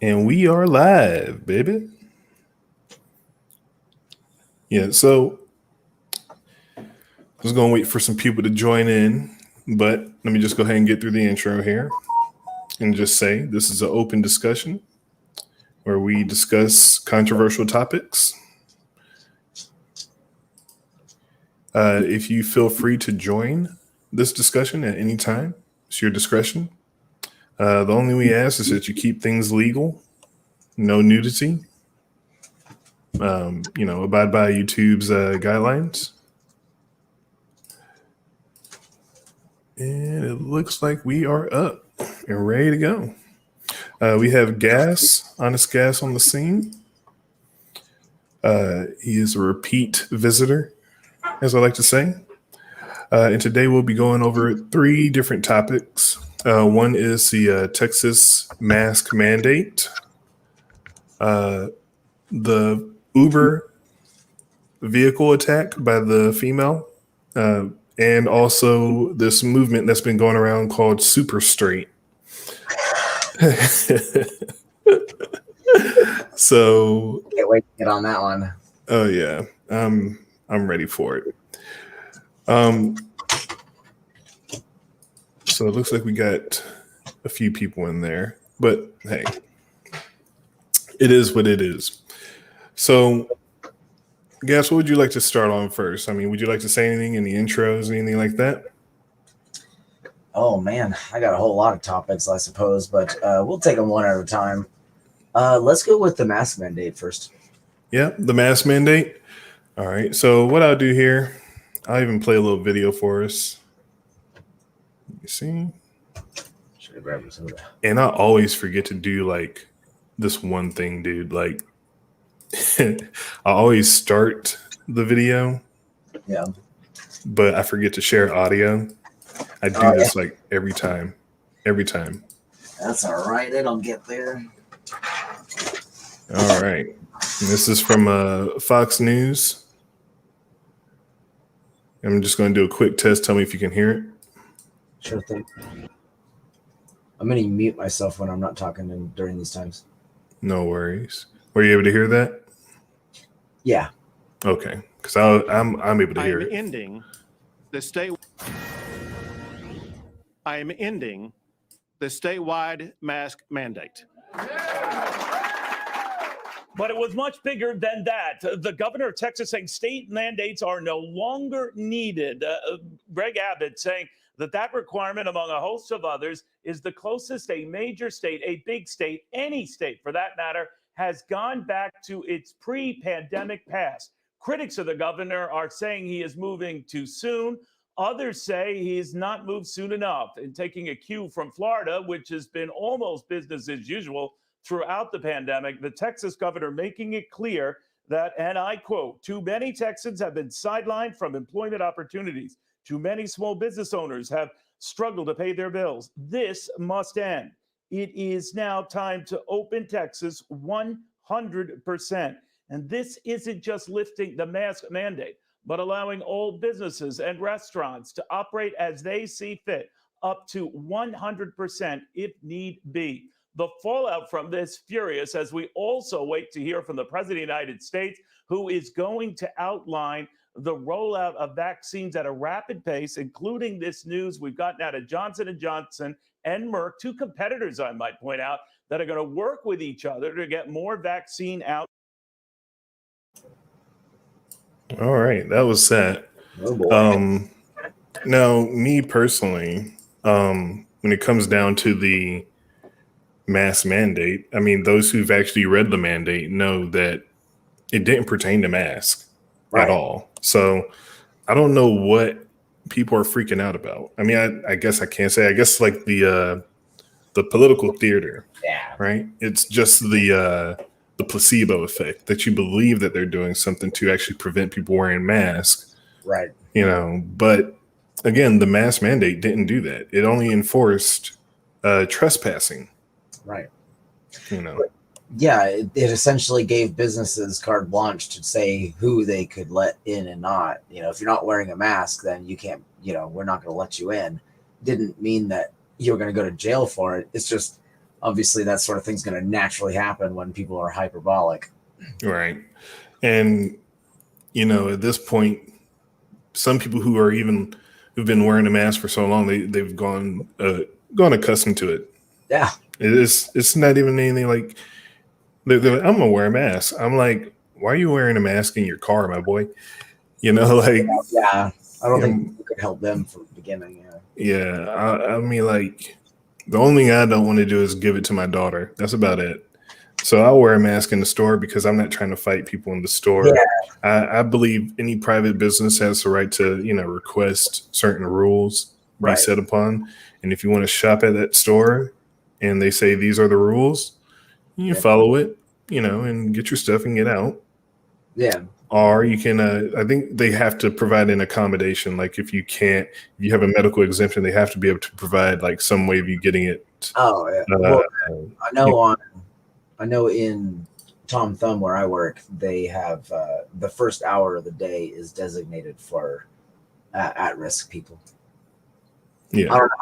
And we are live, baby. Yeah, so I was going to wait for some people to join in, but let me just go ahead and get through the intro here and just say this is an open discussion where we discuss controversial topics. If you feel free to join this discussion at any time, it's your discretion. The only we ask is that you keep things legal, no nudity, abide by YouTube's guidelines. And it looks like we are up and ready to go. We have Honest Gas on the scene. He is a repeat visitor, as I like to say. And today we'll be going over 3 different topics. One is the Texas mask mandate, the Uber vehicle attack by the female, and also this movement that's been going around called Super Straight. So can't wait to get on that one. Oh yeah, I'm ready for it. So it looks like we got a few people in there, but hey, it is what it is. So, Gas, what would you like to start on first? I mean, would you like to say anything in the intros, anything like that? Oh man, I got a whole lot of topics, I suppose, but we'll take them one at a time. Let's go with the mask mandate first. Yeah, the mask mandate. All right. So what I'll do here, I'll even play a little video for us. Let me see. Should have grabbed some. And I always forget to do like this one thing, dude. Like I always start the video. Yeah. But I forget to share audio. I do this like every time. Every time. That's all right. It'll get there. All right. And this is from Fox News. I'm just going to do a quick test. Tell me if you can hear it. Sure thing. I'm going to mute myself when I'm not talking during these times. No worries. Were you able to hear that? Yeah. Okay. Because I'm able to hear it. I am ending the statewide mask mandate. But it was much bigger than that. The governor of Texas saying state mandates are no longer needed. Greg Abbott saying that requirement, among a host of others, is the closest a major state, a big state, any state for that matter, has gone back to its pre-pandemic past. Critics of the governor are saying he is moving too soon. Others say he has not moved soon enough. And taking a cue from Florida, which has been almost business as usual throughout the pandemic, the Texas governor making it clear that, and I quote, too many Texans have been sidelined from employment opportunities. Too many small business owners have struggled to pay their bills. This must end. It is now time to open Texas 100%. And this isn't just lifting the mask mandate, but allowing all businesses and restaurants to operate as they see fit, up to 100% if need be. The fallout from this furious as we also wait to hear from the President of the United States, who is going to outline the rollout of vaccines at a rapid pace, including this news we've gotten out of Johnson & Johnson and Merck, 2 competitors, I might point out, that are going to work with each other to get more vaccine out. All right, that was that. Oh boy. Now, me personally, when it comes down to the mask mandate, I mean, those who've actually read the mandate know that it didn't pertain to masks at all. So I don't know what people are freaking out about. I mean, I guess I can't say. I guess like the political theater, right? It's just the placebo effect that you believe that they're doing something to actually prevent people wearing masks, right? But again, the mask mandate didn't do that. It only enforced trespassing. Right. Yeah, it essentially gave businesses carte blanche to say who they could let in and not. If you're not wearing a mask, then you can't, we're not going to let you in. Didn't mean that you're going to go to jail for it. It's just obviously that sort of thing's going to naturally happen when people are hyperbolic. Right. And, you know, at this point, some people who've been wearing a mask for so long, they've gone accustomed to it. Yeah. It's not even anything like they're like, I'm gonna wear a mask. I'm like, why are you wearing a mask in your car, my boy? You know, like, yeah. I don't think we could help them from the beginning. Yeah. I mean, like, the only thing I don't want to do is give it to my daughter. That's about it. So I'll wear a mask in the store because I'm not trying to fight people in the store. Yeah. I believe any private business has the right to, you know, request certain rules be set upon. And if you want to shop at that store and they say these are the rules, you follow it, you know, and get your stuff and get out. Yeah. Or you can, I think they have to provide an accommodation. Like if you have a medical exemption, they have to be able to provide like some way of you getting it. Oh, yeah. Well, I know in Tom Thumb where I work, they have the first hour of the day is designated for at-risk people. Yeah. I don't know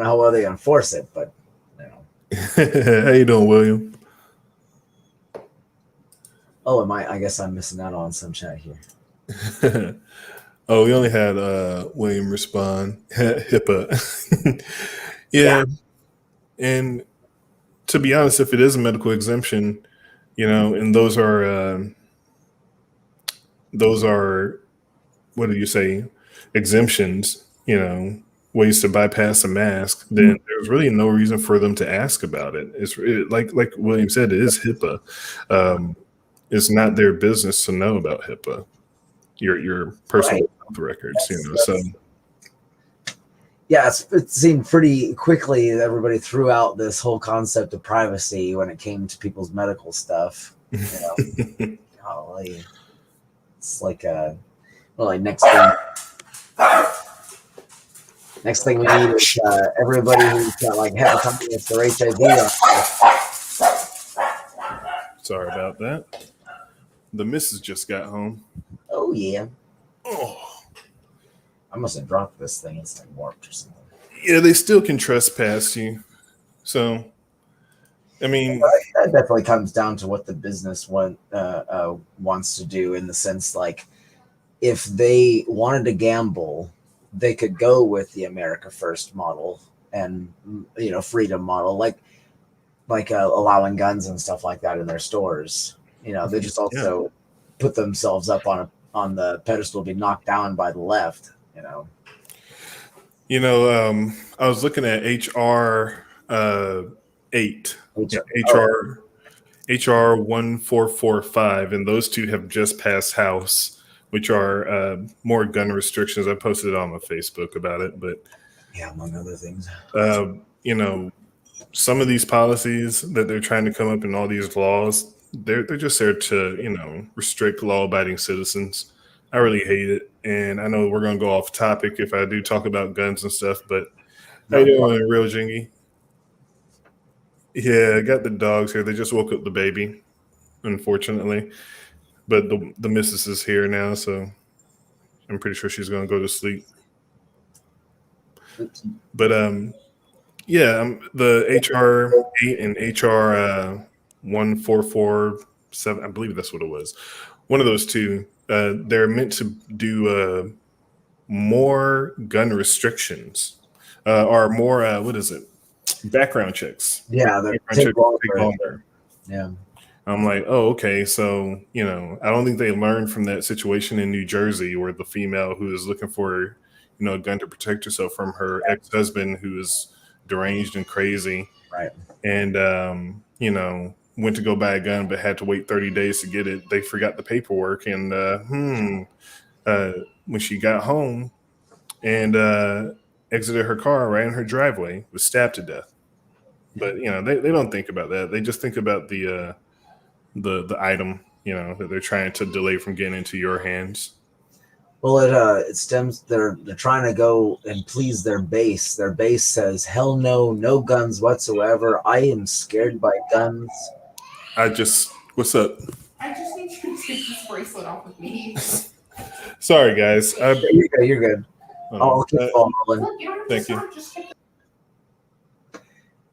how well they enforce it, but you know. How you doing, William? Oh, I guess I'm missing out on some chat here. Oh, we only had William respond. HIPAA. Yeah. And to be honest, if it is a medical exemption, you know, and those are what do you say, exemptions, you know, ways to bypass a mask, then there's really no reason for them to ask about it. Like William said, it is HIPAA. It's not their business to know about HIPAA, your personal health records, you know. So yeah, it seemed pretty quickly that everybody threw out this whole concept of privacy when it came to people's medical stuff. You know, golly, it's like next thing we need is everybody who's got like hepatitis or HIV. Sorry about that. The missus just got home. Oh yeah. Oh. I must have dropped this thing. It's like warped or something. Yeah, they still can trespass you. So, I mean, that definitely comes down to what the business wants to do, in the sense like if they wanted to gamble, they could go with the America First model and, you know, freedom model, like allowing guns and stuff like that in their stores. You know, they just also put themselves up on the pedestal to be knocked down by the left. You know, I was looking at HR 8, HR 1445, and those two have just passed House, which are more gun restrictions. I posted it on my Facebook about it, but yeah, among other things, you know, some of these policies that they're trying to come up in all these laws, they're just there to, you know, restrict law-abiding citizens. I really hate it, and I know we're gonna go off topic if I do talk about guns and stuff. But how you doing, Real Jingy? Yeah, I got the dogs here. They just woke up the baby, unfortunately. But the missus is here now, so I'm pretty sure she's gonna go to sleep. But yeah, the HR 8 and HR 1447, I believe that's what it was. One of those two. They're meant to do more gun restrictions or more background checks. Yeah, they take longer. Yeah. I'm like, oh, okay. So, you know, I don't think they learned from that situation in New Jersey where the female who is looking for, you know, a gun to protect herself from her ex-husband who is deranged and crazy. Right. And, you know, went to go buy a gun but had to wait 30 days to get it. They forgot the paperwork. And when she got home and exited her car right in her driveway, was stabbed to death. But, you know, they don't think about that. They just think about the item, you know, that they're trying to delay from getting into your hands. Well, it stems. They're trying to go and please their base. Their base says, "Hell no, no guns whatsoever. I am scared by guns." What's up? I just need you to take this bracelet off of me. Sorry, guys. You're good. I'll keep on rolling. Thank you.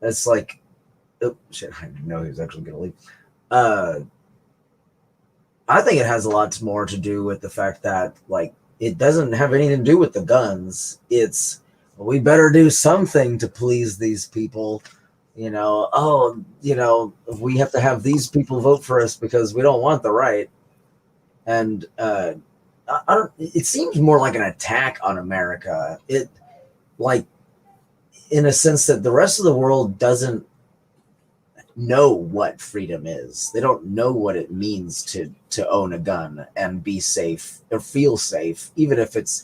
it's like, oh shit, I didn't know he was actually going to leave. I think it has a lot more to do with the fact that, like, it doesn't have anything to do with the guns. It's, we better do something to please these people. You know, oh, you know, we have to have these people vote for us because we don't want the right. And I don't. It seems more like an attack on America. It, like, in a sense that the rest of the world doesn't know what freedom is. They don't know what it means to own a gun and be safe or feel safe, even if it's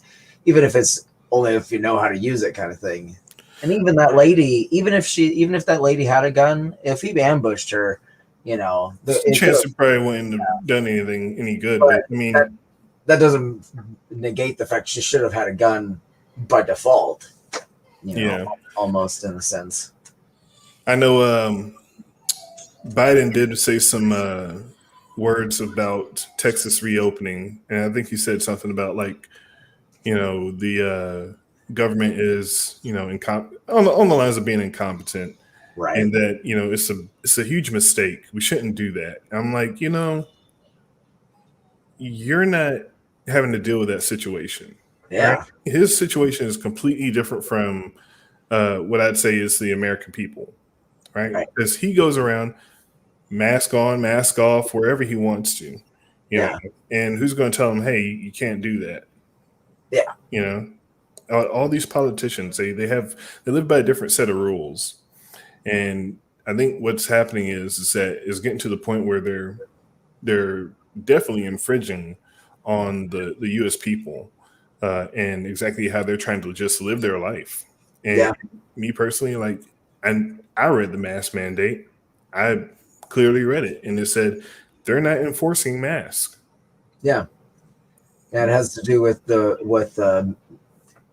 only if you know how to use it, kind of thing. And even that lady, even if that lady had a gun, if he ambushed her, you know, Chance it probably wouldn't have done anything any good. But I mean, that doesn't negate the fact she should have had a gun by default. You know, yeah, almost in a sense. I know Biden did say some words about Texas reopening, and I think he said something about, like, you know, the government is, you know, on the lines of being incompetent, Right. and that, you know, it's a huge mistake. We shouldn't do that. I'm like, you know, you're not having to deal with that situation. Yeah. Right? His situation is completely different from what I'd say is the American people, right? Because he goes around mask on, mask off, wherever he wants to, you know, and who's going to tell him, hey, you can't do that? Yeah. You know, all these politicians, they live by a different set of rules. And I think what's happening is that it's getting to the point where they're definitely infringing on the U.S. people and exactly how they're trying to just live their life. And me personally, like, I read the mask mandate. I clearly read it, and it said they're not enforcing masks. Yeah. And it has to do with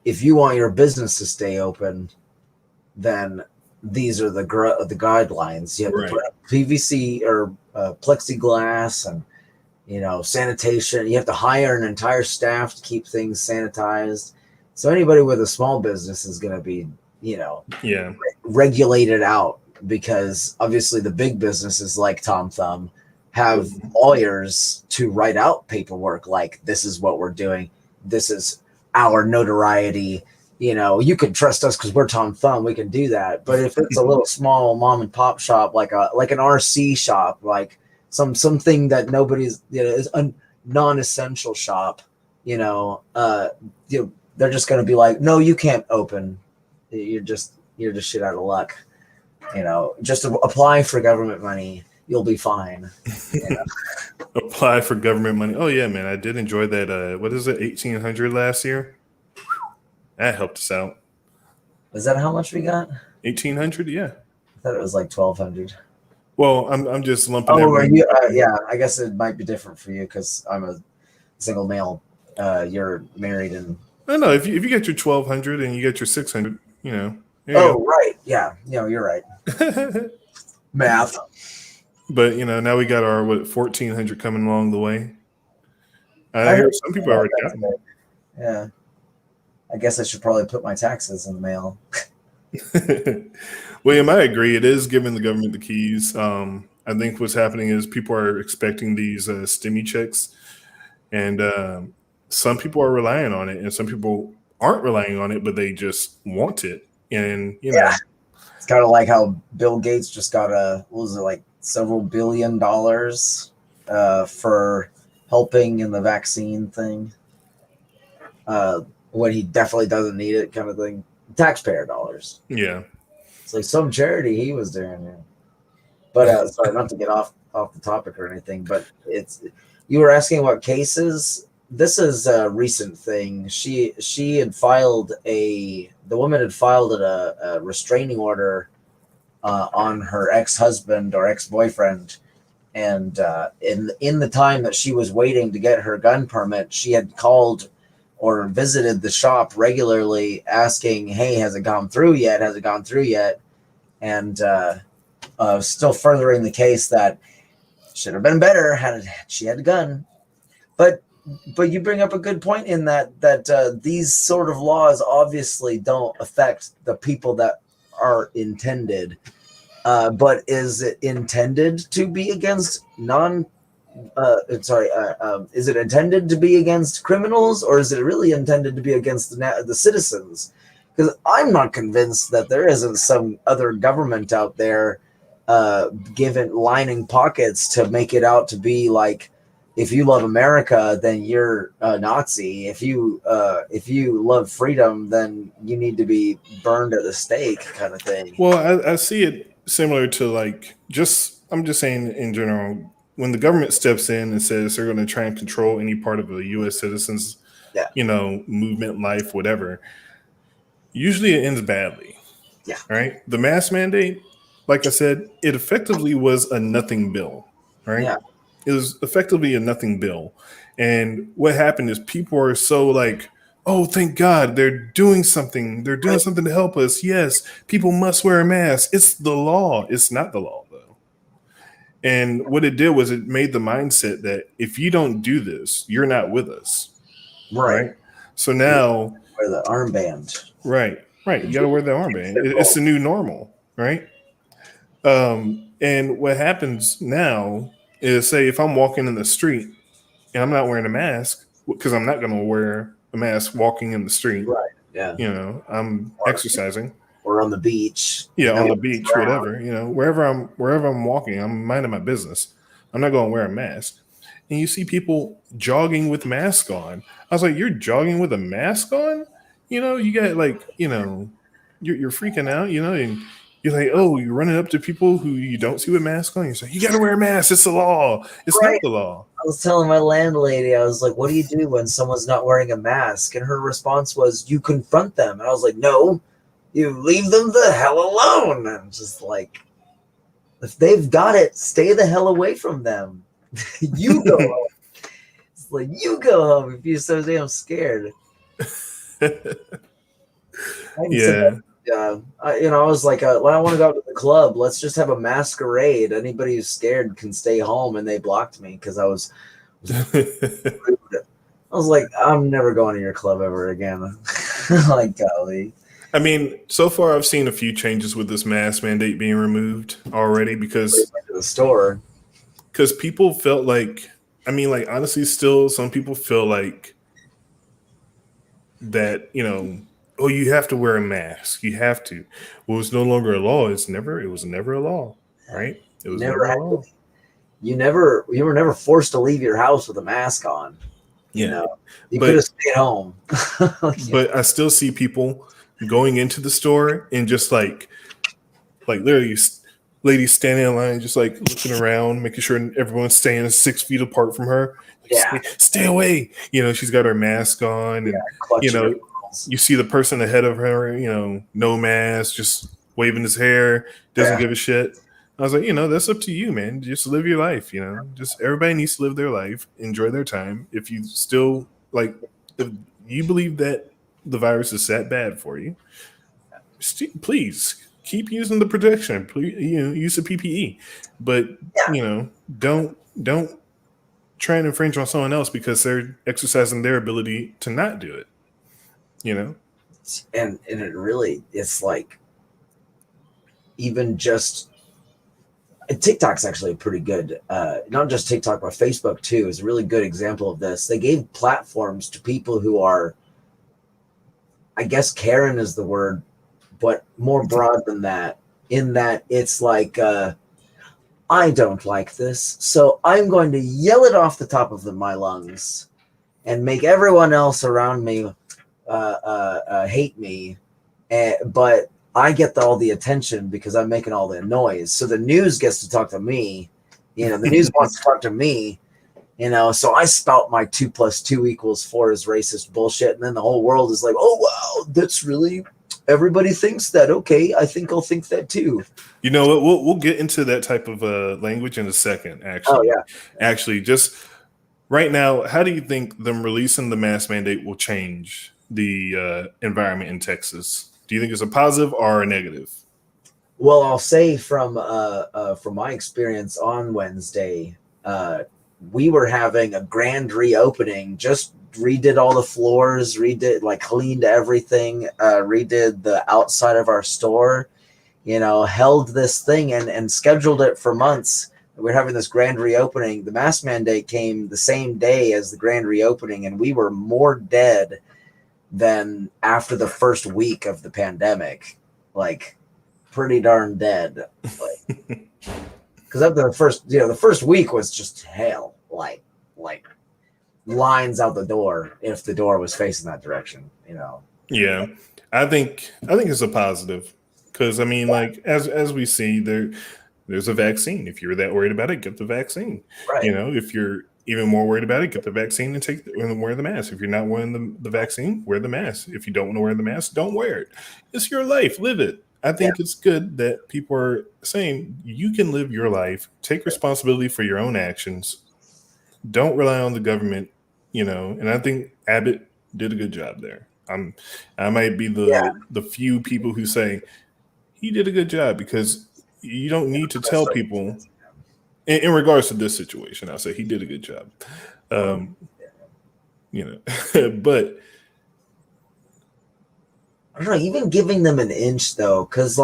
if you want your business to stay open, then these are the guidelines. You have to put up PVC or plexiglass, and, you know, sanitation. You have to hire an entire staff to keep things sanitized. So anybody with a small business is going to be, you know, regulated out, because obviously the big businesses like Tom Thumb have lawyers to write out paperwork like, this is what we're doing. This is our notoriety. You know, you can trust us because we're Tom Thumb. We can do that. But if it's a little small mom and pop shop, like an RC shop, like something that nobody's, you know, is a non-essential shop, you know, they're just going to be like, no, you can't open. You're just shit out of luck. You know, just apply for government money. You'll be fine. You know? Apply for government money. Oh yeah, man. I did enjoy that. What is it? 1,800 last year. That helped us out. Is that how much we got? 1,800. Yeah. I thought it was like 1,200. Well, I'm just lumping. Oh, are you? Yeah, I guess it might be different for you because I'm a single male. You're married and. No. If you get your 1,200 and you get your 600, you know. Oh, right. Yeah. You know, you're right. Math. But, you know, now we got our 1,400 coming along the way. I hear some people already got it. Yeah. I guess I should probably put my taxes in the mail. William, I agree. It is giving the government the keys. I think what's happening is people are expecting these stimmy checks, and some people are relying on it, and some people aren't relying on it, but they just want it. And, you know, it's kind of like how Bill Gates just got several $1 billion for helping in the vaccine thing. When he definitely doesn't need it, kind of thing. Taxpayer dollars. Yeah. It's like some charity he was doing. Yeah. But sorry, not to get off the topic or anything, but you were asking what cases. This is a recent thing. The woman had filed a restraining order on her ex-husband or ex-boyfriend, and in the time that she was waiting to get her gun permit, she had called or visited the shop regularly, asking, "Hey, has it gone through yet? Has it gone through yet?" And still furthering the case that should have been better had she had a gun. But you bring up a good point in that these sort of laws obviously don't affect the people that are intended. but is it intended to be against is it intended to be against criminals, or is it really intended to be against the citizens? Because I'm not convinced that there isn't some other government out there given lining pockets to make it out to be like, if you love America, then you're a Nazi. If you love freedom, then you need to be burned at the stake, kind of thing. Well, I see it similar to like I'm just saying in general, when the government steps in and says they're going to try and control any part of a U.S. citizen's, Yeah. movement, life, whatever, usually it ends badly. Yeah. Right. The mask mandate, like I said, it effectively was a nothing bill. Right. Yeah. It was effectively a nothing bill. And what happened is people are so like, oh, thank God they're doing something. They're doing something to help us. Yes, people must wear a mask. It's the law. It's not the law, though. And what it did was it made the mindset that if you don't do this, you're not with us. Right. So now, Wear the armband. right. You got to wear the armband. It's the new normal, right? And what happens now is, say, if I'm walking in the street and I'm not wearing a mask, because I'm not going to wear a mask walking in the street. Right. Yeah. I'm exercising. Or on the beach. Yeah, on the beach, whatever. Wherever I'm walking, I'm minding my business. I'm not going to wear a mask. And you see people jogging with masks on. I was like, you're jogging with a mask on? You got like, you're freaking out, and you're like, oh, you're running up to people who you don't see with masks on. You're like, you got to wear a mask. It's the law. It's not the law. I was telling my landlady, I was like, what do you do when someone's not wearing a mask? And her response was, you confront them. And I was like, no, you leave them the hell alone. I'm just like, if they've got it, stay the hell away from them. You go home. It's like, you go home if you're so damn scared. Yeah. I was like, I want to go to the club. Let's just have a masquerade. Anybody who's scared can stay home. And they blocked me because I was like, I'm never going to your club ever again. Like, golly. I mean, so far I've seen a few changes with this mask mandate being removed already because to the store. Because people felt like, honestly, still some people feel like that, oh, you have to wear a mask. You have to. Well, it's no longer a law. It was never a law, right? It was never a law. You were never forced to leave your house with a mask on. Yeah. You could have stayed home. But I still see people going into the store and just like literally ladies standing in line, just like looking around, making sure everyone's staying 6 feet apart from her. Like, stay away. She's got her mask on, and you see the person ahead of her, no mask, just waving his hair, doesn't give a shit. I was like, that's up to you, man. Just live your life. Just everybody needs to live their life, enjoy their time. If you still if you believe that the virus is that bad for you, please keep using the protection. Please, use the PPE, but don't try and infringe on someone else because they're exercising their ability to not do it. And it really, it's like, even just TikTok's actually pretty good. Not just TikTok, but Facebook too is a really good example of this. They gave platforms to people who are, I guess Karen is the word, but more broad than that, in that it's like, I don't like this, so I'm going to yell it off the top of my lungs and make everyone else around me hate me. But I get all the attention because I'm making all the noise. So the news gets to talk to me. The news wants to talk to me. So I spout my 2 + 2 = 4 is racist bullshit. And then the whole world is like, oh, wow, that's really, everybody thinks that. Okay, I think I'll think that too. You know what? We'll get into that type of language in a second, actually. Oh, yeah. Actually, just right now, how do you think them releasing the mask mandate will change the environment in Texas? Do you think it's a positive or a negative? Well, I'll say from my experience on Wednesday, we were having a grand reopening, just redid all the floors, cleaned everything, redid the outside of our store. held this thing and scheduled it for months. We're having this grand reopening. The mask mandate came the same day as the grand reopening, and we were more dead than after the first week of the pandemic. Like, pretty darn dead. Because after the first week was just hell. Like lines out the door if the door was facing that direction. Yeah, I think it's a positive because I mean, like as we see there's a vaccine. If you're that worried about it, get the vaccine. Right. If you're even more worried about it, get the vaccine and wear the mask. If you're not wearing the vaccine, wear the mask. If you don't want to wear the mask, don't wear it. It's your life. Live it. I think it's good that people are saying you can live your life, take responsibility for your own actions. Don't rely on the government, and I think Abbott did a good job there. I might be the few people who say he did a good job because you don't need to tell people in regards to this situation. I'll say he did a good job. But I don't know, even giving them an inch though, because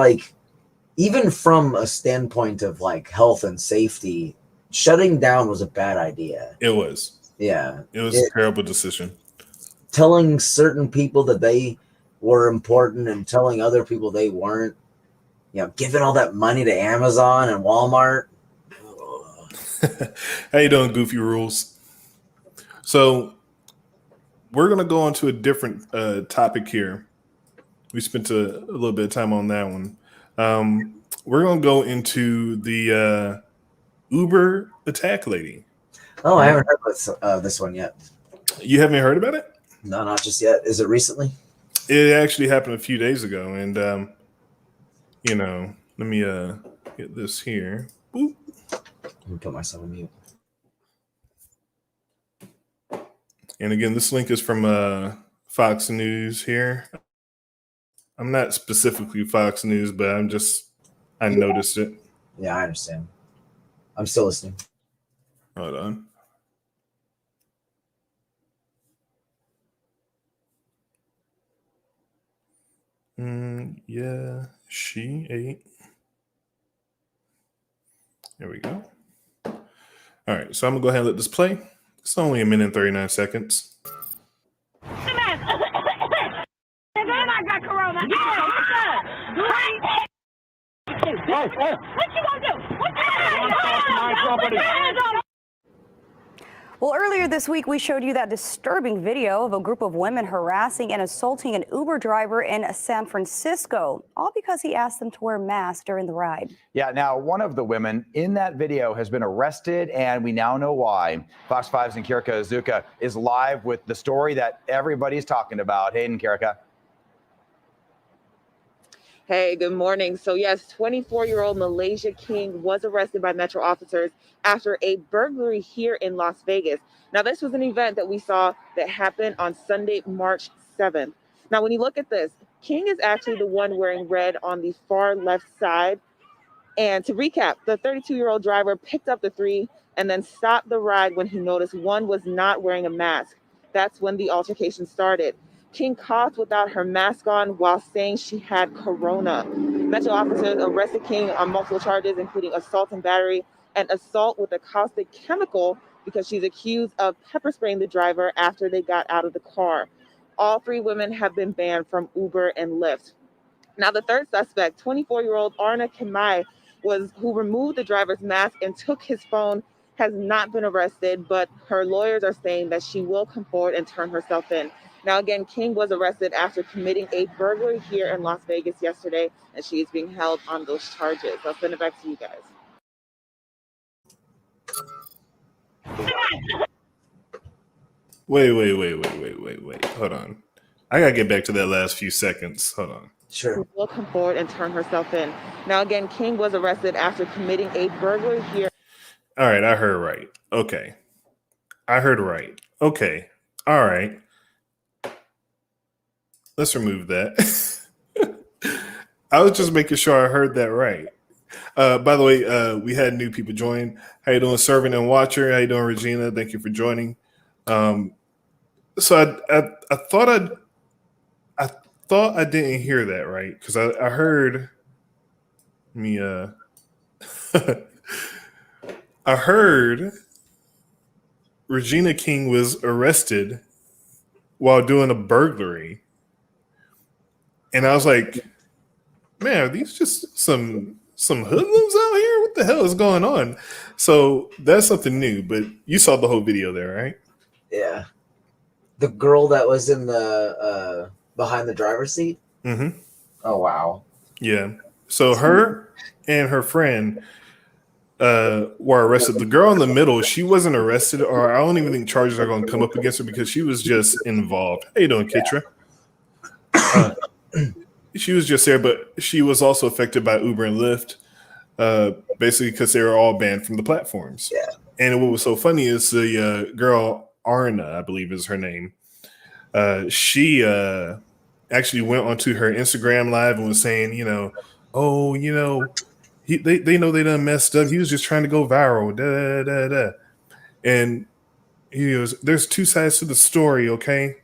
even from a standpoint of health and safety, shutting down was a bad idea. it was. Yeah. It was a terrible decision. Telling certain people that they were important and telling other people they weren't, giving all that money to Amazon and Walmart. How you doing, Goofy Rules? So we're going to go on to a different topic here. We spent a little bit of time on that one. We're going to go into the Uber attack lady. Oh, I haven't heard this one yet. You haven't heard about it? No, not just yet. Is it recently? It actually happened a few days ago. And, let me get this here. Boop. Let me put myself on mute. And again, this link is from Fox News here. I'm not specifically Fox News, but I noticed it. Yeah, I understand. I'm still listening. Hold on. Yeah, she ate. There we go. All right, so I'm gonna go ahead and let this play. It's only a minute and 39 seconds. And then I got corona. Yeah, what's up? What you gonna do? What you gonna do? Well, earlier this week, we showed you that disturbing video of a group of women harassing and assaulting an Uber driver in San Francisco, all because he asked them to wear masks during the ride. Yeah, now one of the women in that video has been arrested, and we now know why. Fox 5's Nkirka Azuka is live with the story that everybody's talking about. Hey, Nkirka. Hey, good morning. So yes, 24-year-old Malaysia King was arrested by Metro officers after a burglary here in Las Vegas. Now, this was an event that we saw that happened on Sunday, March 7th. Now, when you look at this, King is actually the one wearing red on the far left side. And to recap, the 32-year-old driver picked up the three and then stopped the ride when he noticed one was not wearing a mask. That's when the altercation started. King coughed without her mask on while saying she had corona. Metro officers arrested King on multiple charges, including assault and battery and assault with a caustic chemical because she's accused of pepper spraying the driver after they got out of the car. All three women have been banned from Uber and Lyft. Now, the third suspect, 24-year-old Arna Kimai, who removed the driver's mask and took his phone, has not been arrested, but her lawyers are saying that she will come forward and turn herself in. Now, again, King was arrested after committing a burglary here in Las Vegas yesterday, and she is being held on those charges. I'll send it back to you guys. Wait. Hold on. I gotta get back to that last few seconds. Hold on. Sure. She will come forward and turn herself in. Now, again, King was arrested after committing a burglary here. All right, I heard right. Okay. I heard right. Okay. All right. Let's remove that. I was just making sure I heard that right. By the way, we had new people join. How you doing, Servant and Watcher? How you doing, Regina? Thank you for joining. So I thought I didn't hear that right because I heard me I heard Regina King was arrested while doing a burglary. And I was like, man, are these just some hoodlums out here? What the hell is going on? So that's something new, but you saw the whole video there, right? Yeah. The girl that was in the behind the driver's seat? Mm-hmm. Oh wow. Yeah. So her and her friend were arrested. The girl in the middle, she wasn't arrested, or I don't even think charges are going to come up against her because she was just involved. How you doing, Kitra? She was just there, but she was also affected by Uber and Lyft, basically because they were all banned from the platforms. Yeah. And what was so funny is the girl Arna, I believe is her name. She actually went onto her Instagram live and was saying, they know they done messed up. He was just trying to go viral. Da, da, da. And he goes, there's two sides to the story, okay?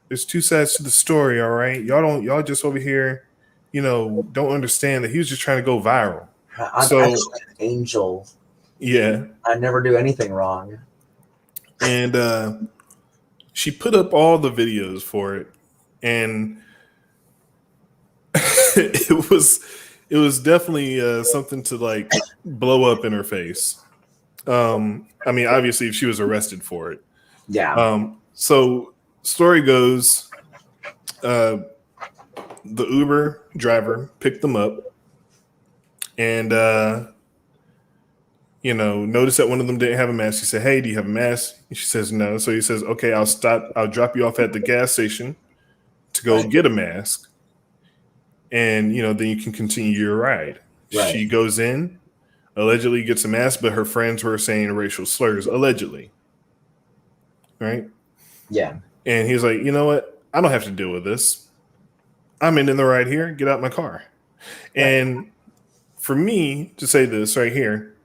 There's two sides to the story, all right? Y'all just over here, don't understand that he was just trying to go viral. I'm So- actually an angel. Yeah. I never do anything wrong. And she put up all the videos for it. And it was definitely something to like blow up in her face. I mean, obviously, if she was arrested for it. Yeah. So story goes, the Uber driver picked them up, and noticed that one of them didn't have a mask. He said, "Hey, do you have a mask?" And she says, "No." So he says, "Okay, I'll drop you off at the gas station to go get a mask, and then you can continue your ride." Right. She goes in, allegedly gets a mask, but her friends were saying racial slurs, allegedly. Right? Yeah. And he's like, you know what? I don't have to deal with this. I'm in the ride here. Get out my car. Right. And for me to say this right here,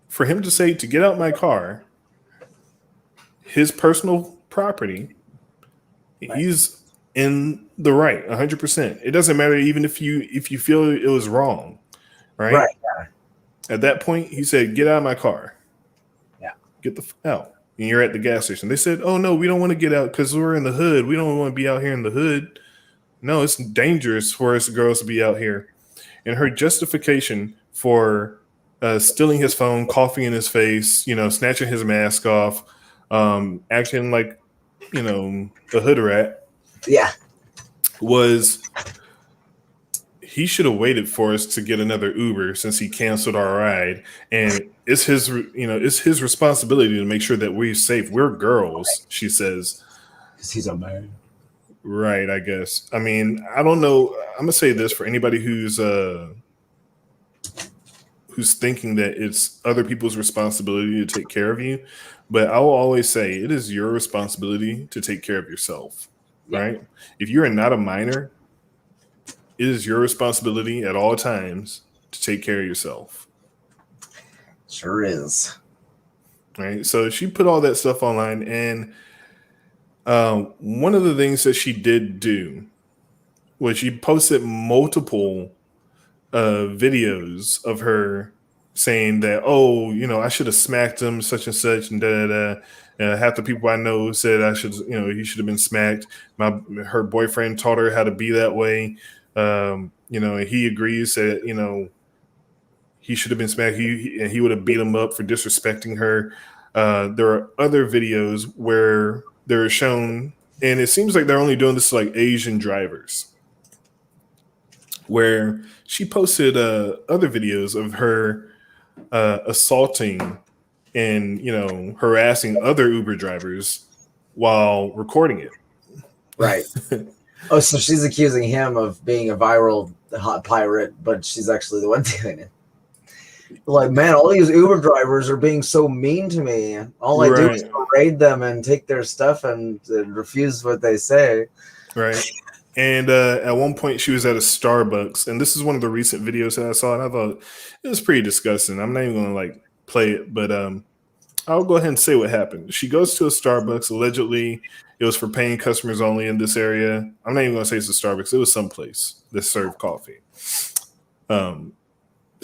for him to say to get out my car, his personal property, he's in the right 100%. It doesn't matter even if you feel it was wrong, right? Right. Yeah. At that point, he said, "Get out of my car." Yeah. Get the out. And you're at the gas station. They said, "Oh no, we don't want to get out because we're in the hood. We don't want to be out here in the hood. No, it's dangerous for us girls to be out here." And her justification for stealing his phone, coughing in his face, snatching his mask off, acting like, a hood rat, Yeah. was he should have waited for us to get another Uber since he canceled our ride. And it's his responsibility to make sure that we're safe. We're girls, she says. Because he's a man. Right, I guess. I mean, I don't know. I'm gonna say this for anybody who's thinking that it's other people's responsibility to take care of you, but I will always say it is your responsibility to take care of yourself. Yeah. Right? If you are not a minor, it is your responsibility at all times to take care of yourself. Sure is. Right? So she put all that stuff online, and one of the things that she did do was she posted multiple videos of her saying that, I should have smacked him, such and such, and da da da. Half the people I know said I should, he should have been smacked. Her boyfriend taught her how to be that way. And he agrees that, he should have been smacked. He would have beat him up for disrespecting her. There are other videos where they're shown, and it seems like they're only doing this to like Asian drivers, where she posted other videos of her assaulting and harassing other Uber drivers while recording it. Right. Oh, so she's accusing him of being a viral hot pirate, but she's actually the one doing it. Like, man, all these Uber drivers are being so mean to me. All I do is raid them and take their stuff and refuse what they say. Right. And at one point she was at a Starbucks, and this is one of the recent videos that I saw, and I thought it was pretty disgusting. I'm not even going to like play it, but I'll go ahead and say what happened. She goes to a Starbucks. Allegedly, it was for paying customers only in this area. I'm not even going to say it's a Starbucks. It was someplace that served coffee.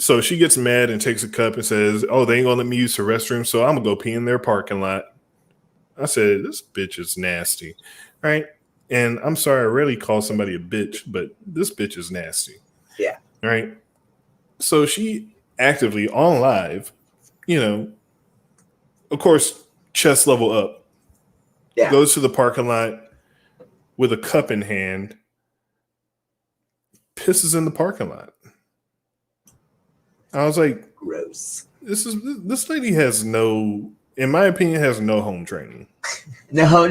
So she gets mad and takes a cup and says, "Oh, they ain't gonna let me use the restroom, so I'm gonna go pee in their parking lot." I said, "This bitch is nasty," right? And I'm sorry, I rarely call somebody a bitch, but this bitch is nasty. Yeah. Right. So she actively on live, of course, chest level up, Yeah. goes to the parking lot with a cup in hand, pisses in the parking lot. I was like, gross. This lady has no, in my opinion, has no home training. No,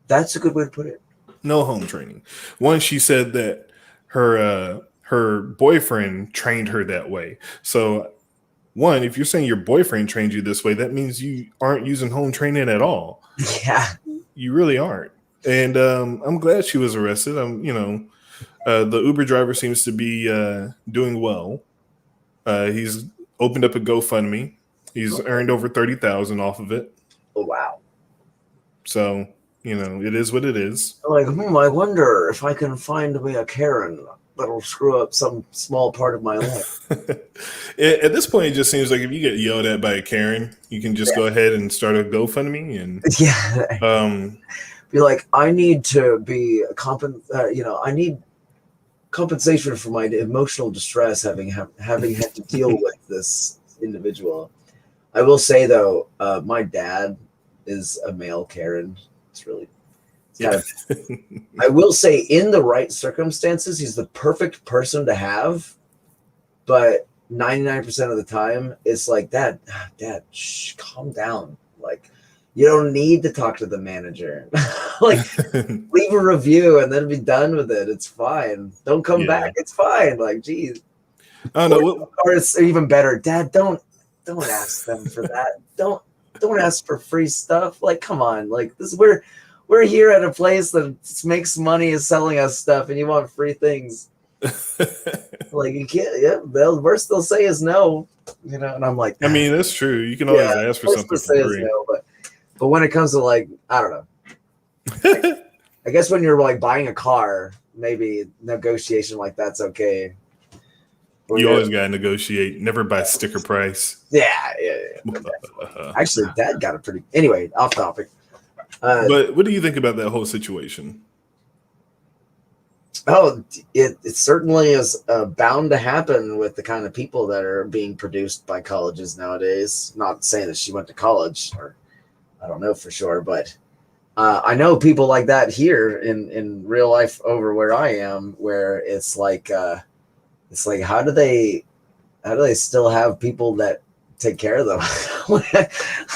that's a good way to put it. No home training. One, she said that her boyfriend trained her that way. So, one, if you're saying your boyfriend trained you this way, that means you aren't using home training at all. Yeah, you really aren't. And I'm glad she was arrested. The Uber driver seems to be doing well. He's opened up a GoFundMe. He's earned over $30,000 off of it. Oh wow! So it is what it is. Like, I wonder if I can find me a Karen that'll screw up some small part of my life. At this point, it just seems like if you get yelled at by a Karen, you can just go ahead and start a GoFundMe and be like, I need to be I need compensation for my emotional distress having had to deal with this individual. I will say though, my dad is a male Karen. It's kind of, I will say in the right circumstances, he's the perfect person to have, but 99% of the time it's like, Dad, shh, calm down. Like, you don't need to talk to the manager. Like, leave a review and then be done with it. It's fine. Don't come back. It's fine. Like, geez. I don't know. Or it's even better. Dad, don't ask them for that. Don't ask for free stuff. Like, come on. Like, this we're here at a place that makes money is selling us stuff, and you want free things. Like, you can't. Yeah, the worst they'll say is no. And I'm like, I mean, that's true. You can always ask for something for free. No, but when it comes to, like, I don't know. I guess when you're like buying a car, maybe negotiation like that's okay. You always gotta negotiate. Never buy sticker price. Yeah. Actually, Dad got a pretty. Anyway, off topic. But what do you think about that whole situation? Oh, it certainly is bound to happen with the kind of people that are being produced by colleges nowadays. Not saying that she went to college, or I don't know for sure, but I know people like that here in real life over where I am, where it's like how do they still have people that take care of them?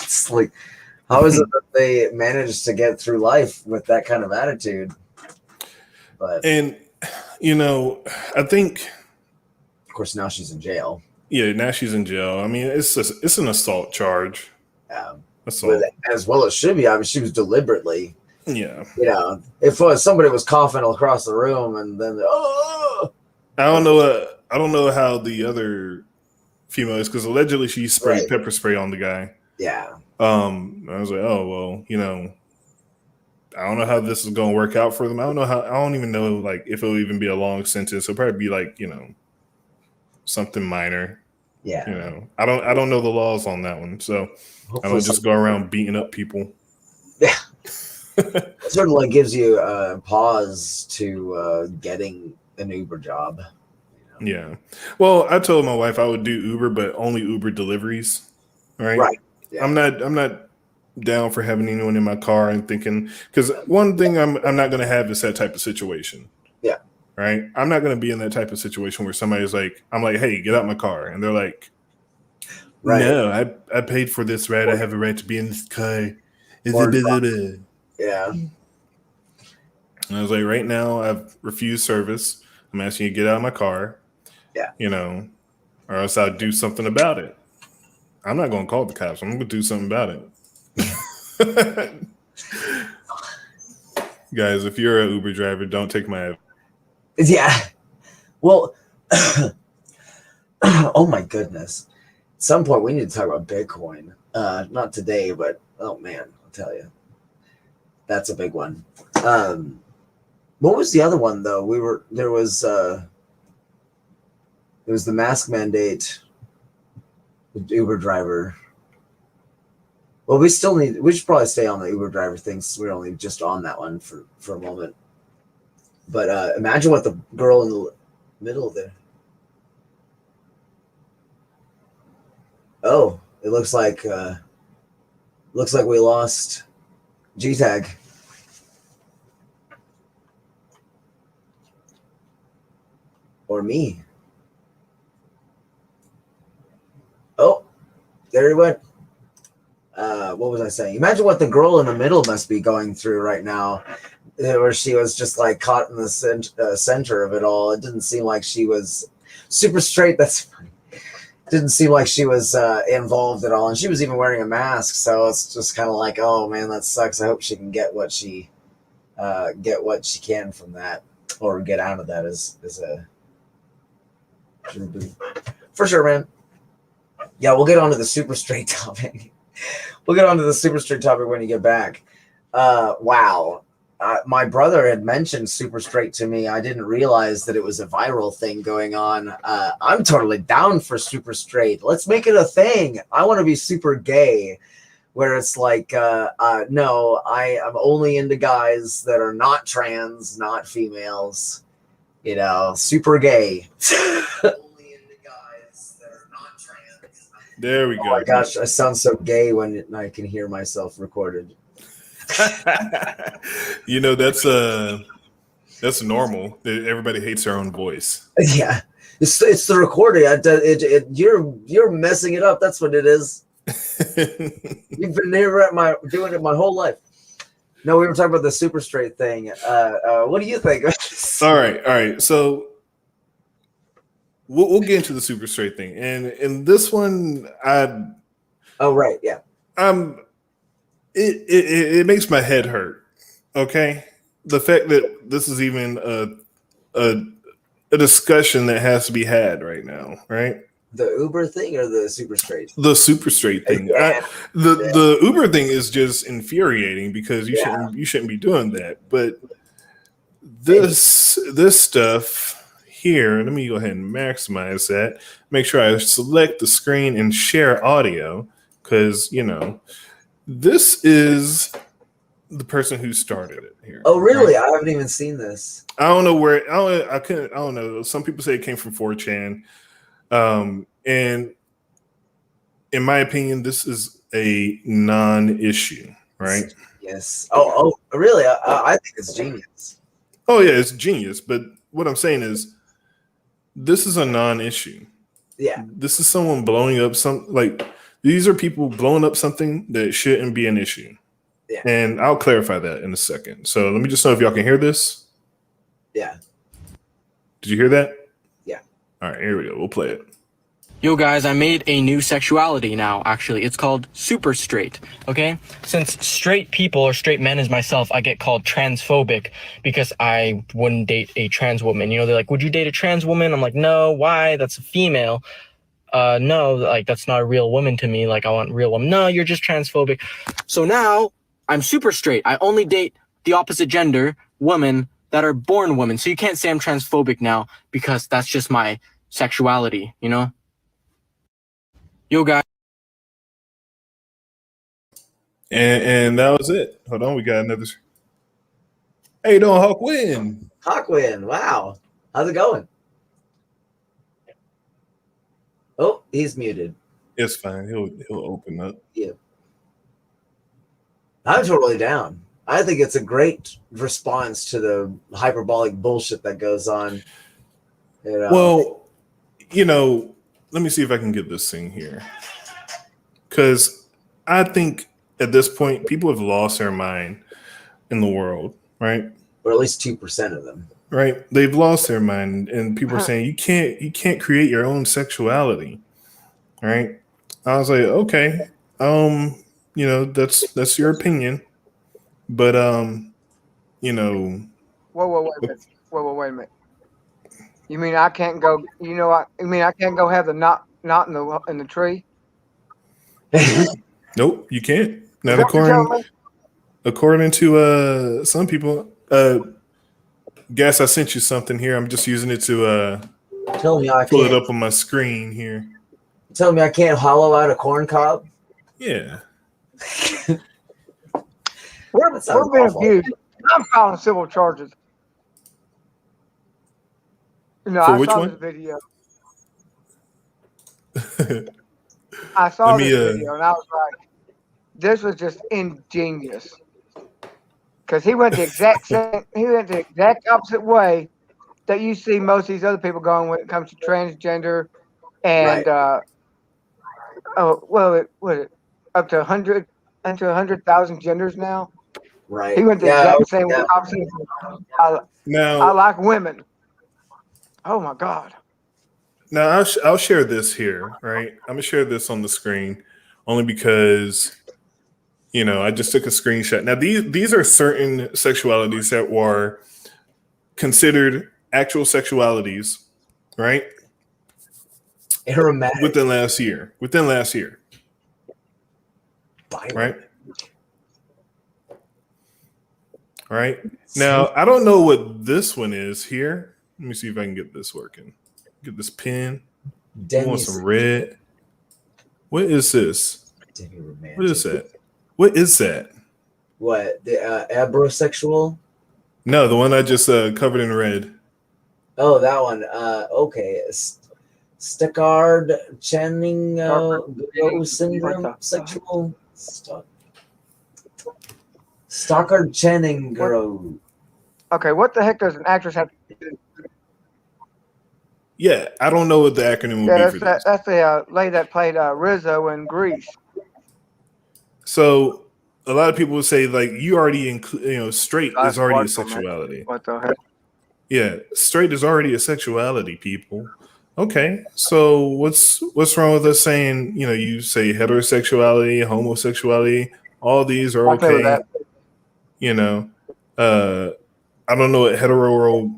It's like, how is it that they manage to get through life with that kind of attitude? And I think, of course, now she's in jail. Yeah, now she's in jail. I mean, it's an assault charge. Assault. As well as should be. I mean, she was deliberately. Yeah. If somebody was coughing across the room and then I don't know how the other female is, because allegedly she sprayed pepper spray on the guy. Yeah. I was like, oh well, I don't know how this is going to work out for them. I don't even know like if it'll even be a long sentence. It'll probably be like something minor. Yeah. I don't know the laws on that one, so hopefully I don't just go around beating up people. Yeah. It sort of like gives you a pause to getting an Uber job. Yeah. Well, I told my wife I would do Uber, but only Uber deliveries. Right. Right. Yeah. I'm not down for having anyone in my car and thinking, because one thing I'm not going to have is that type of situation. Yeah. Right. I'm not going to be in that type of situation where somebody's like, I'm like, hey, get out my car, and they're like, no, I paid for this, right? I have a right to be in this car. Yeah. And I was like, right now I've refused service. I'm asking you to get out of my car. Yeah. Or else I'll do something about it. I'm not going to call the cops. I'm going to do something about it. Guys, if you're an Uber driver, don't take my advice. Yeah. Well, oh my goodness. At some point we need to talk about Bitcoin. Not today, but oh man, I'll tell you. That's a big one. What was the other one though? There was It was the mask mandate. The Uber driver. Well, we should probably stay on the Uber driver thing since we're only just on that one for a moment. But imagine what the girl in the middle there. Oh, it looks like we lost G-Tag. Or me. Oh, there he went. What was I saying? Imagine what the girl in the middle must be going through right now, where she was just like caught in the center of it all. It didn't seem like she was super straight. That's funny. Didn't seem like she was involved at all, and she was even wearing a mask. So it's just kind of like, oh man, that sucks. I hope she can get what she can from that, or get out of that as a for sure, man. Yeah, we'll get onto the super straight topic. We'll get onto the super straight topic when you get back. Wow. My brother had mentioned super straight to me. I didn't realize that it was a viral thing going on. I'm totally down for super straight. Let's make it a thing. I want to be super gay, where it's like, no, I am only into guys that are not trans, not females. You know, super gay. There we go. Oh my gosh, I sound so gay when I can hear myself recorded. You know, that's normal. Everybody hates their own voice. Yeah, it's the recording. You're messing it up. That's what it is. You've been here doing it my whole life. No, we were talking about the super straight thing. What do you think? All right. So we'll get into the super straight thing, and in this one, oh right, yeah. It makes my head hurt. Okay, the fact that this is even a discussion that has to be had right now, right? The Uber thing or the super straight? The super straight thing. The Uber thing is just infuriating because you shouldn't be doing that. But this stuff here, let me go ahead and maximize that. Make sure I select the screen and share audio because this is the person who started it here. Oh, really? Right? I haven't even seen this. I don't know where. I don't know. Some people say it came from 4chan, and in my opinion, this is a non-issue, right? Yes. Oh, really? I think it's genius. Oh yeah, it's genius. But what I'm saying is, this is a non-issue. Yeah. This is someone blowing up these are people blowing up something that shouldn't be an issue. Yeah. And I'll clarify that in a second. So let me just know if y'all can hear this. Yeah. Did you hear that? Yeah. All right, here we go. We'll play it. Yo guys, I made a new sexuality now, actually. It's called super straight, okay? Since straight people or straight men as myself, I get called transphobic because I wouldn't date a trans woman. They're like, would you date a trans woman? I'm like, no, why? That's a female. No, like, that's not a real woman to me. Like, I want real woman. No, you're just transphobic. So now I'm super straight. I only date the opposite gender women that are born women. So you can't say I'm transphobic now because that's just my sexuality, Yo, guys. And that was it. Hold on, we got another. How you doing, Hawkwin? Hawkwin, wow. How's it going? Oh, he's muted. It's fine. He'll open up. Yeah. I'm totally down. I think it's a great response to the hyperbolic bullshit that goes on. Well, let me see if I can get this thing here. Because I think at this point, people have lost their mind in the world, right? Or at least 2% of them. Right. They've lost their mind, and people are saying you can't create your own sexuality. Right. I was like, okay, that's your opinion. But Whoa, wait a minute. You mean I can't go? I can't go have the knot in the tree? Nope, you can't. Not according to some people. Guess I sent you something here. I'm just using it to Tell me I pull it can't. up on my screen here. Tell me I can't hollow out a corn cob. Yeah. We're sounds being awful. abused. I'm filing civil charges. You know, For I which saw one? this video. Let I saw me this video and I was like, this was just ingenious. Because he went the exact opposite way that you see most of these other people going when it comes to transgender and Right. up to 100,000 genders now. Right. He went the Yeah. exact same Yeah. opposite. I now like women. Oh my God. now I'll share this here, right? I'm gonna share this on the screen only because I just took a screenshot. Now these are certain sexualities that were considered actual sexualities, right? Aromatic. Within last year. Right? All right. Now, I don't know what this one is here. Let me see if I can get this working. Get this pen. I want some red. What is this? What is that? What is that? What? The abrosexual? No, the one I just covered in red. Oh, that one. Okay. Stockard Channing syndrome sexual. Stockard Channing Grow. Okay, what the heck does an actress have to do? Yeah, I don't know what the acronym would be for this. That's the lady that played Rizzo in Grease. So a lot of people would say like you already include, straight is already a sexuality. What the heck? Yeah, straight is already a sexuality, people. Okay, so what's wrong with us saying, you say heterosexuality, homosexuality, all these are Okay with okay. I don't know what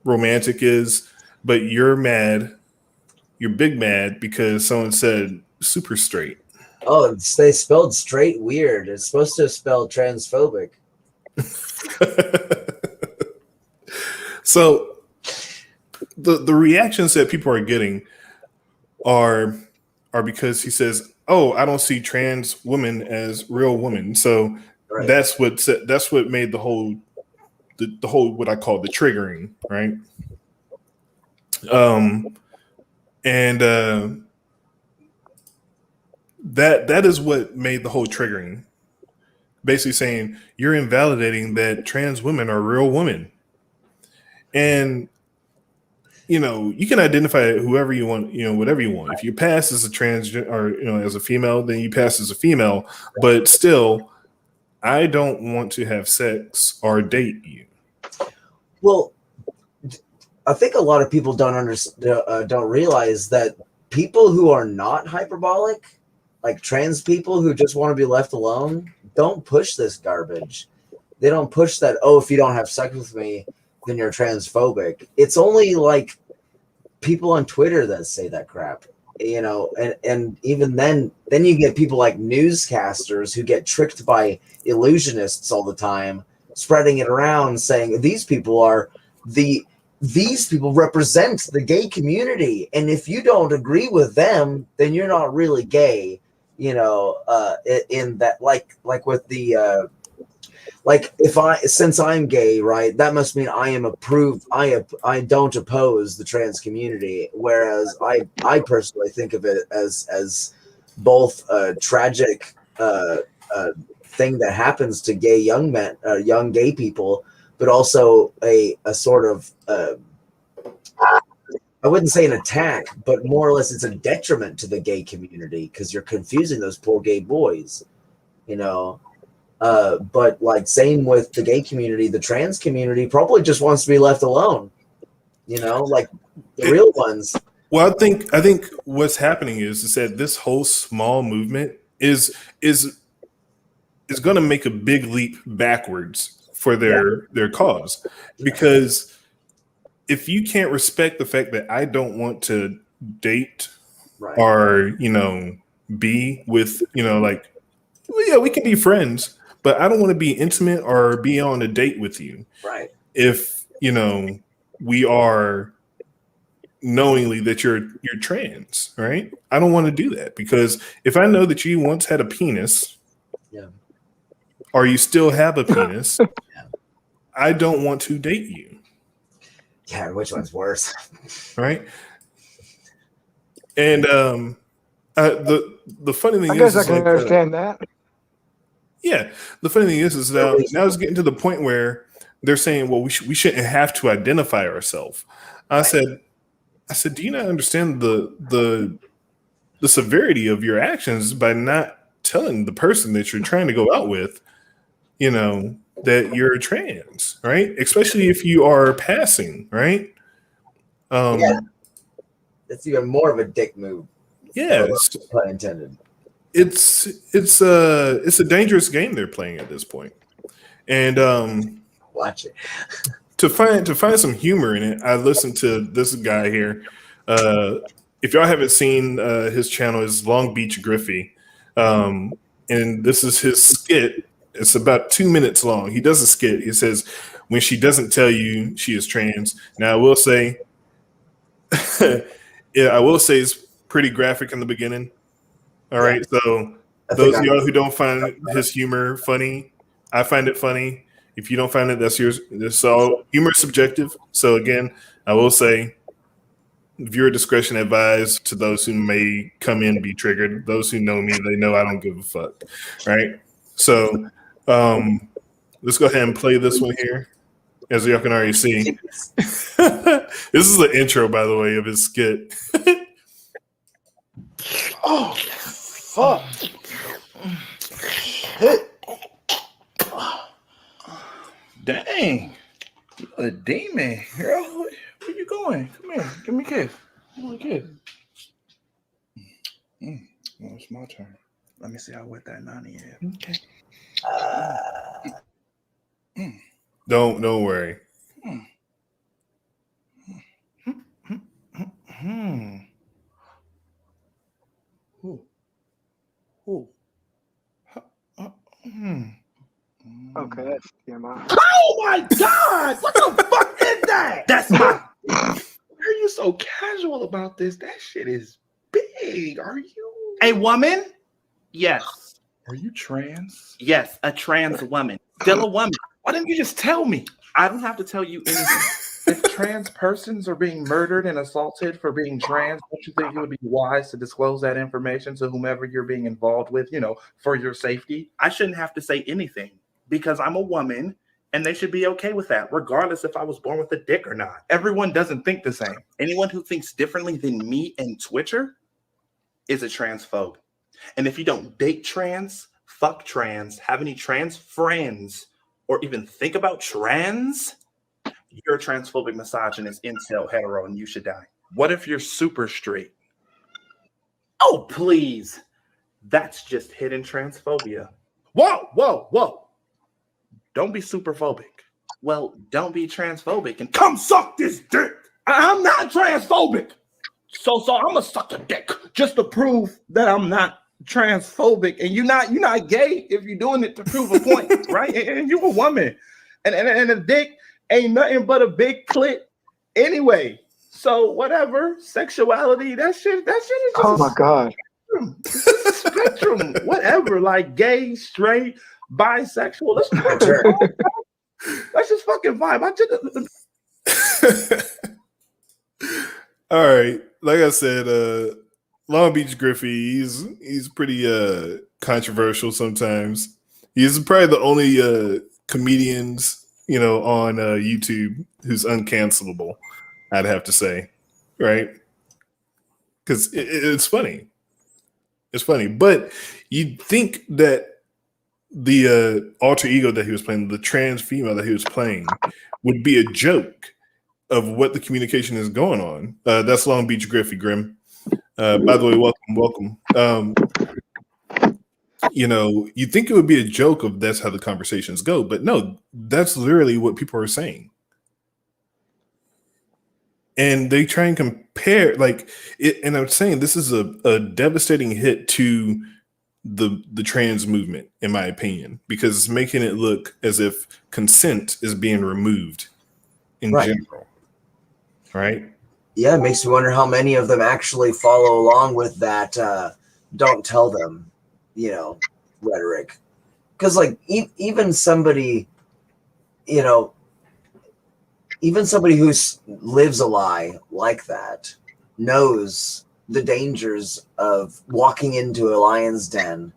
romantic is, but you're mad. You're big mad because someone said super straight. Oh, they spelled straight weird. It's supposed to spell transphobic. So the reactions that people are getting are because he says, "Oh, I don't see trans women as real women." So that's what made the whole what I call the triggering, right? And that is what made the whole triggering. Basically saying you're invalidating that trans women are real women. And you can identify whoever you want, whatever you want. If you pass as a trans or as a female, then you pass as a female. But still, I don't want to have sex or date you. Well, I think a lot of people don't realize that people who are not hyperbolic, like trans people who just want to be left alone, don't push this garbage. They don't push that, oh, if you don't have sex with me, then you're transphobic. It's only like people on Twitter that say that crap, and even then you get people like newscasters who get tricked by illusionists all the time, spreading it around saying these people represent the gay community, and if you don't agree with them, then you're not really gay. In that, like with the since I'm gay, right, that must mean I am approved. I don't oppose the trans community, whereas I personally think of it as both a tragic thing that happens to gay young men, young gay people, but also a sort of I wouldn't say an attack, but more or less it's a detriment to the gay community because you're confusing those poor gay boys, but like same with the gay community, the trans community probably just wants to be left alone, like the real ones. Well, I think what's happening is that this whole small movement is going to make a big leap backwards for their cause, because if you can't respect the fact that I don't want to date or be with we can be friends, but I don't want to be intimate or be on a date with you. Right. If we are knowingly that you're trans, right? I don't want to do that because if I know that you once had a penis, Yeah. or you still have a penis, I don't want to date you. Yeah, which one's worse? Right? And the funny thing I is, guess I can understand that. Yeah, the funny thing is now it's getting to the point where they're saying, well, we shouldn't have to identify ourselves. I said, do you not understand the severity of your actions by not telling the person that you're trying to go out with, you know, that you're trans, right? Especially if you are passing, right? Yeah, it's even more of a dick move. Yes, pun intended. It's a dangerous game they're playing at this point, and watch it. to find some humor in it, I listened to this guy here. If y'all haven't seen his channel, is Long Beach Griffey, and this is his skit. It's about 2 minutes long. He does a skit. He says, "When she doesn't tell you she is trans." Now, I will say, it's pretty graphic in the beginning. All right, so those of y'all who don't find his humor funny, I find it funny. If you don't find it, that's yours. It's all humor is subjective. So again, I will say, viewer discretion advised to those who may come in be triggered. Those who know me, they know I don't give a fuck. Right? So let's go ahead and play this one here. As y'all can already see. This is the intro, by the way, of his skit. Oh, fuck. Shit. Dang. You're a demon, girl. Where you going? Come here. Give me a kiss. Give me a kiss. Well, it's my turn. Let me see how wet that 90 is. Okay. Don't worry. Okay, that's TMI. Oh my God! What the fuck is that? That's my. Why are you so casual about this? That shit is big. Are you a woman? Yes. Are you trans? Yes, a trans woman. Still a woman. Why didn't you just tell me? I don't have to tell you anything. If trans persons are being murdered and assaulted for being trans, don't you think it would be wise to disclose that information to whomever you're being involved with, for your safety? I shouldn't have to say anything because I'm a woman and they should be okay with that, regardless if I was born with a dick or not. Everyone doesn't think the same. Anyone who thinks differently than me and Twitcher is a transphobe. And if you don't date trans, fuck trans, have any trans friends, or even think about trans, you're a transphobic, misogynist, incel, hetero, and you should die. What if you're super straight? Oh, please. That's just hidden transphobia. Whoa. Don't be super phobic. Well, don't be transphobic and come suck this dick. I'm not transphobic. So I'm gonna suck a dick just to prove that I'm not transphobic. And you're not gay if you're doing it to prove a point, right? And you're a woman. And a dick ain't nothing but a big clit anyway. So whatever, sexuality, that shit is just oh my God. Spectrum, whatever, like gay, straight, bisexual. Let's just fucking vibe. All right. Like I said, Long Beach Griffey, he's pretty controversial sometimes. He's probably the only comedians on YouTube who's uncancelable, I'd have to say, right? Because it's funny. It's funny, but you'd think that the alter ego that he was playing, the trans female that he was playing, would be a joke of what the communication is going on. That's Long Beach Griffey, Grim. By the way, welcome. You think it would be a joke of that's how the conversations go, but no, that's literally what people are saying. And they try and compare it. And I'm saying this is a devastating hit to the trans movement, in my opinion, because it's making it look as if consent is being removed in general. Right. yeah, it makes me wonder how many of them actually follow along with that don't tell them, rhetoric. Because like even somebody, you know, even somebody who lives a lie like that knows the dangers of walking into a lion's den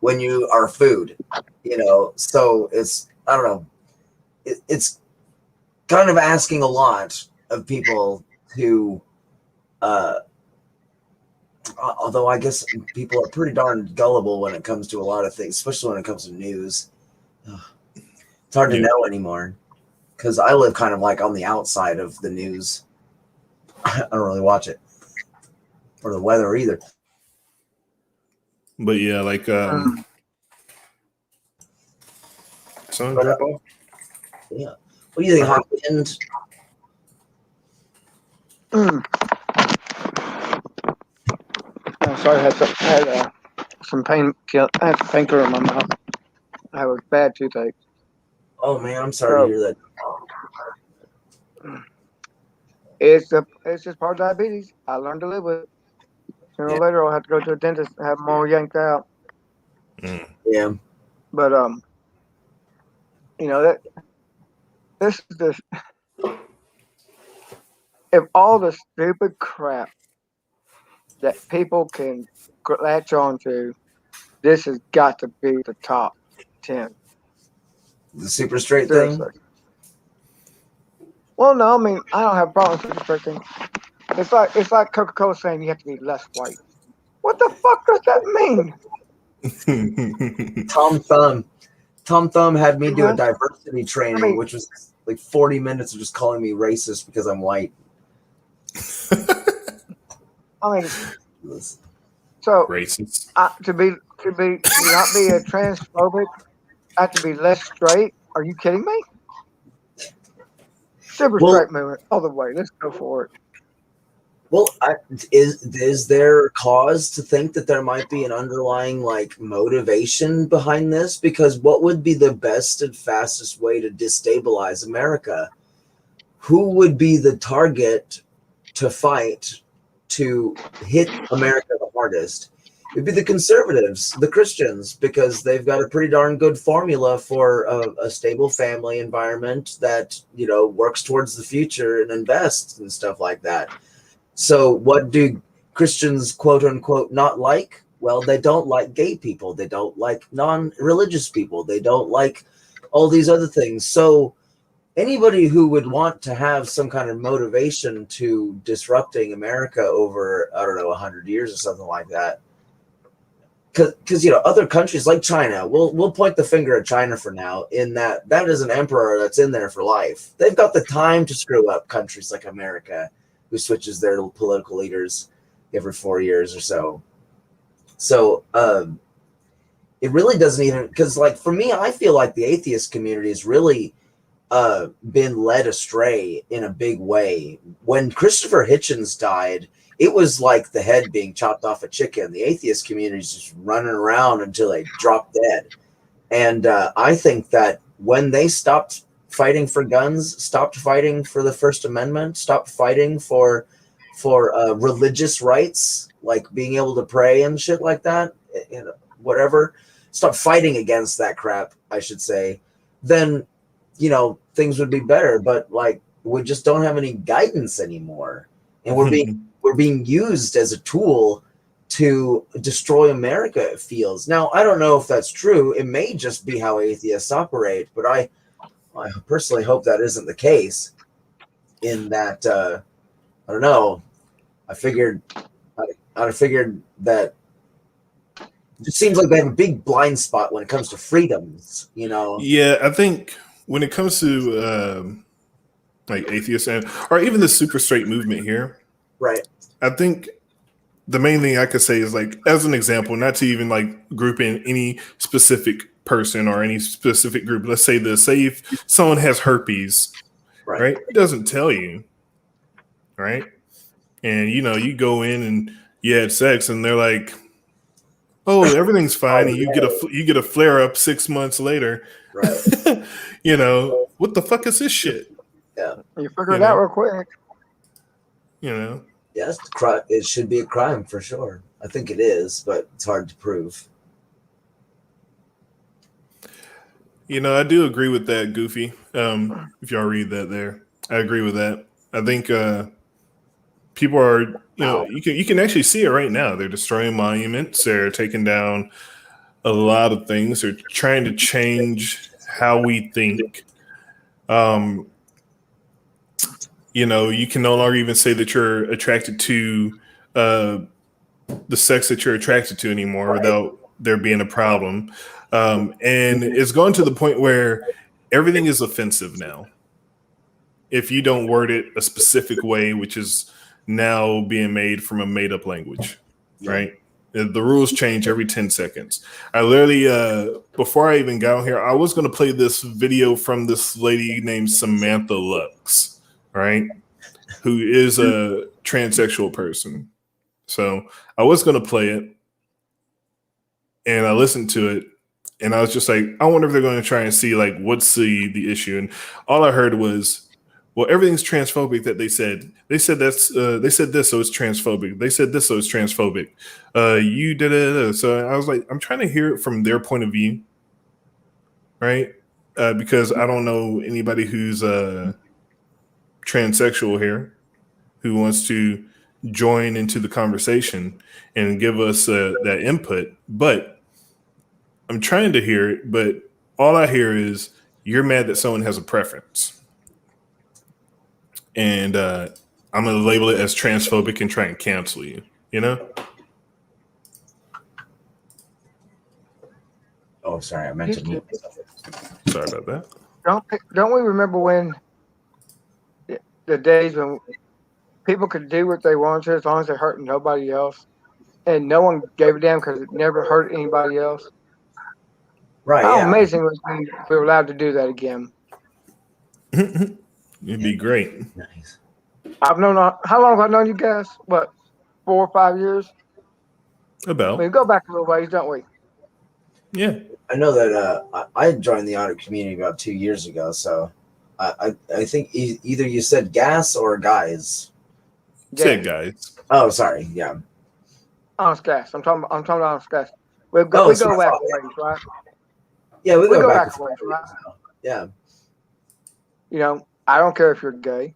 when you are food, So it's, I don't know, it's kind of asking a lot of people to, although I guess people are pretty darn gullible when it comes to a lot of things, especially when it comes to news. It's hard to know anymore because I live kind of like on the outside of the news. I don't really watch it or the weather either. But yeah, like son, But, drop off. yeah. What do you think, Hopkins? I'm sorry, I had some pain. I had some painkiller in my mouth. I have a bad toothache. Oh man, I'm sorry to hear that. It's just part of diabetes. I learned to live with it. Sooner or later, I'll have to go to a dentist and have them all yanked out. Yeah. But that this is the if all the stupid crap that people can latch on to, this has got to be the top 10. The super straight Seriously. thing? Well, no, I mean, I don't have a problem with super straight thing. It's like Coca-Cola saying you have to be less white. What the fuck does that mean? Tom Thumb had me do a diversity training, which was like 40 minutes of just calling me racist because I'm white. I mean, so racist. To not be a transphobic, I have to be less straight. Are you kidding me? Super straight movement all the way. Let's go for it. Well, is there cause to think that there might be an underlying like motivation behind this? Because what would be the best and fastest way to destabilize America? Who would be the target to fight to hit America the hardest? It'd be the conservatives, the Christians, because they've got a pretty darn good formula for a stable family environment that, works towards the future and invests and stuff like that. So what do Christians, quote unquote, not like? Well, they don't like gay people. They don't like non-religious people. They don't like all these other things. So anybody who would want to have some kind of motivation to disrupting America over, I don't know, 100 years or something like that. Because other countries like China, we'll point the finger at China for now, in that is an emperor that's in there for life. They've got the time to screw up countries like America, who switches their political leaders every 4 years or so. So it really doesn't even, because like for me, I feel like the atheist community has really been led astray in a big way. When Christopher Hitchens died, it was like the head being chopped off a chicken. The atheist community is just running around until they drop dead. And I think that when they stopped fighting for guns, stopped fighting for the First Amendment, stopped fighting for religious rights, like being able to pray and shit like that, whatever, stop fighting against that crap, I should say, then, things would be better. But like, we just don't have any guidance anymore. And we're being used as a tool to destroy America, it feels. Now, I don't know if that's true. It may just be how atheists operate, but I personally hope that isn't the case. In that, I don't know. I figured that it just seems like they have a big blind spot when it comes to freedoms. Yeah, I think when it comes to like atheists or even the super straight movement here, right? I think the main thing I could say is, like, as an example, not to even like group in any specific person or any specific group. Let's say if someone has herpes, right? It doesn't tell you, right? And you go in and you had sex, and they're like, "Oh, everything's fine," and you get a flare up 6 months later. Right. What the fuck is this shit? Yeah, you figure it out real quick. You know. Yes, it should be a crime for sure. I think it is, but it's hard to prove. You know, I do agree with that, Goofy. If y'all read that there, I agree with that. I think people are, you can actually see it right now. They're destroying monuments. They're taking down a lot of things. They're trying to change how we think. You can no longer even say that you're attracted to the sex that you're attracted to anymore without there being a problem. And it's gone to the point where everything is offensive now. If you don't word it a specific way, which is now being made from a made up language, right? The rules change every 10 seconds. I literally, before I even got on here, I was going to play this video from this lady named Samantha Lux, right? Who is a transsexual person. So I was going to play it, and I listened to it, and I was just like, I wonder if they're going to try and see like what's the issue. And all I heard was, well, everything's transphobic that they said. They said they said this, so it's transphobic. They said this, so it's transphobic. You did it. So I was like, I'm trying to hear it from their point of view, right? Because I don't know anybody who's transsexual here who wants to join into the conversation and give us that input. But I'm trying to hear it, but all I hear is you're mad that someone has a preference. And I'm going to label it as transphobic and try and cancel you, you know? Oh, sorry. I meant to mute myself. Sorry about that. Don't we remember when the days when people could do what they wanted to as long as they hurt nobody else, and no one gave a damn because it never hurt anybody else? Right. How amazing would it be if we were allowed to do that again? It'd be great. Nice. How long have I known you guys? What, 4 or 5 years? About. We go back a little ways, don't we? Yeah. I know that I joined the audit community about 2 years ago, so I think either you said gas or guys. Said guys. Oh, sorry. Yeah. Honest gas. I'm talking about honest gas. We go back a ways, right? Yeah, we go back a ways, right? Yeah. You know, I don't care if you're gay.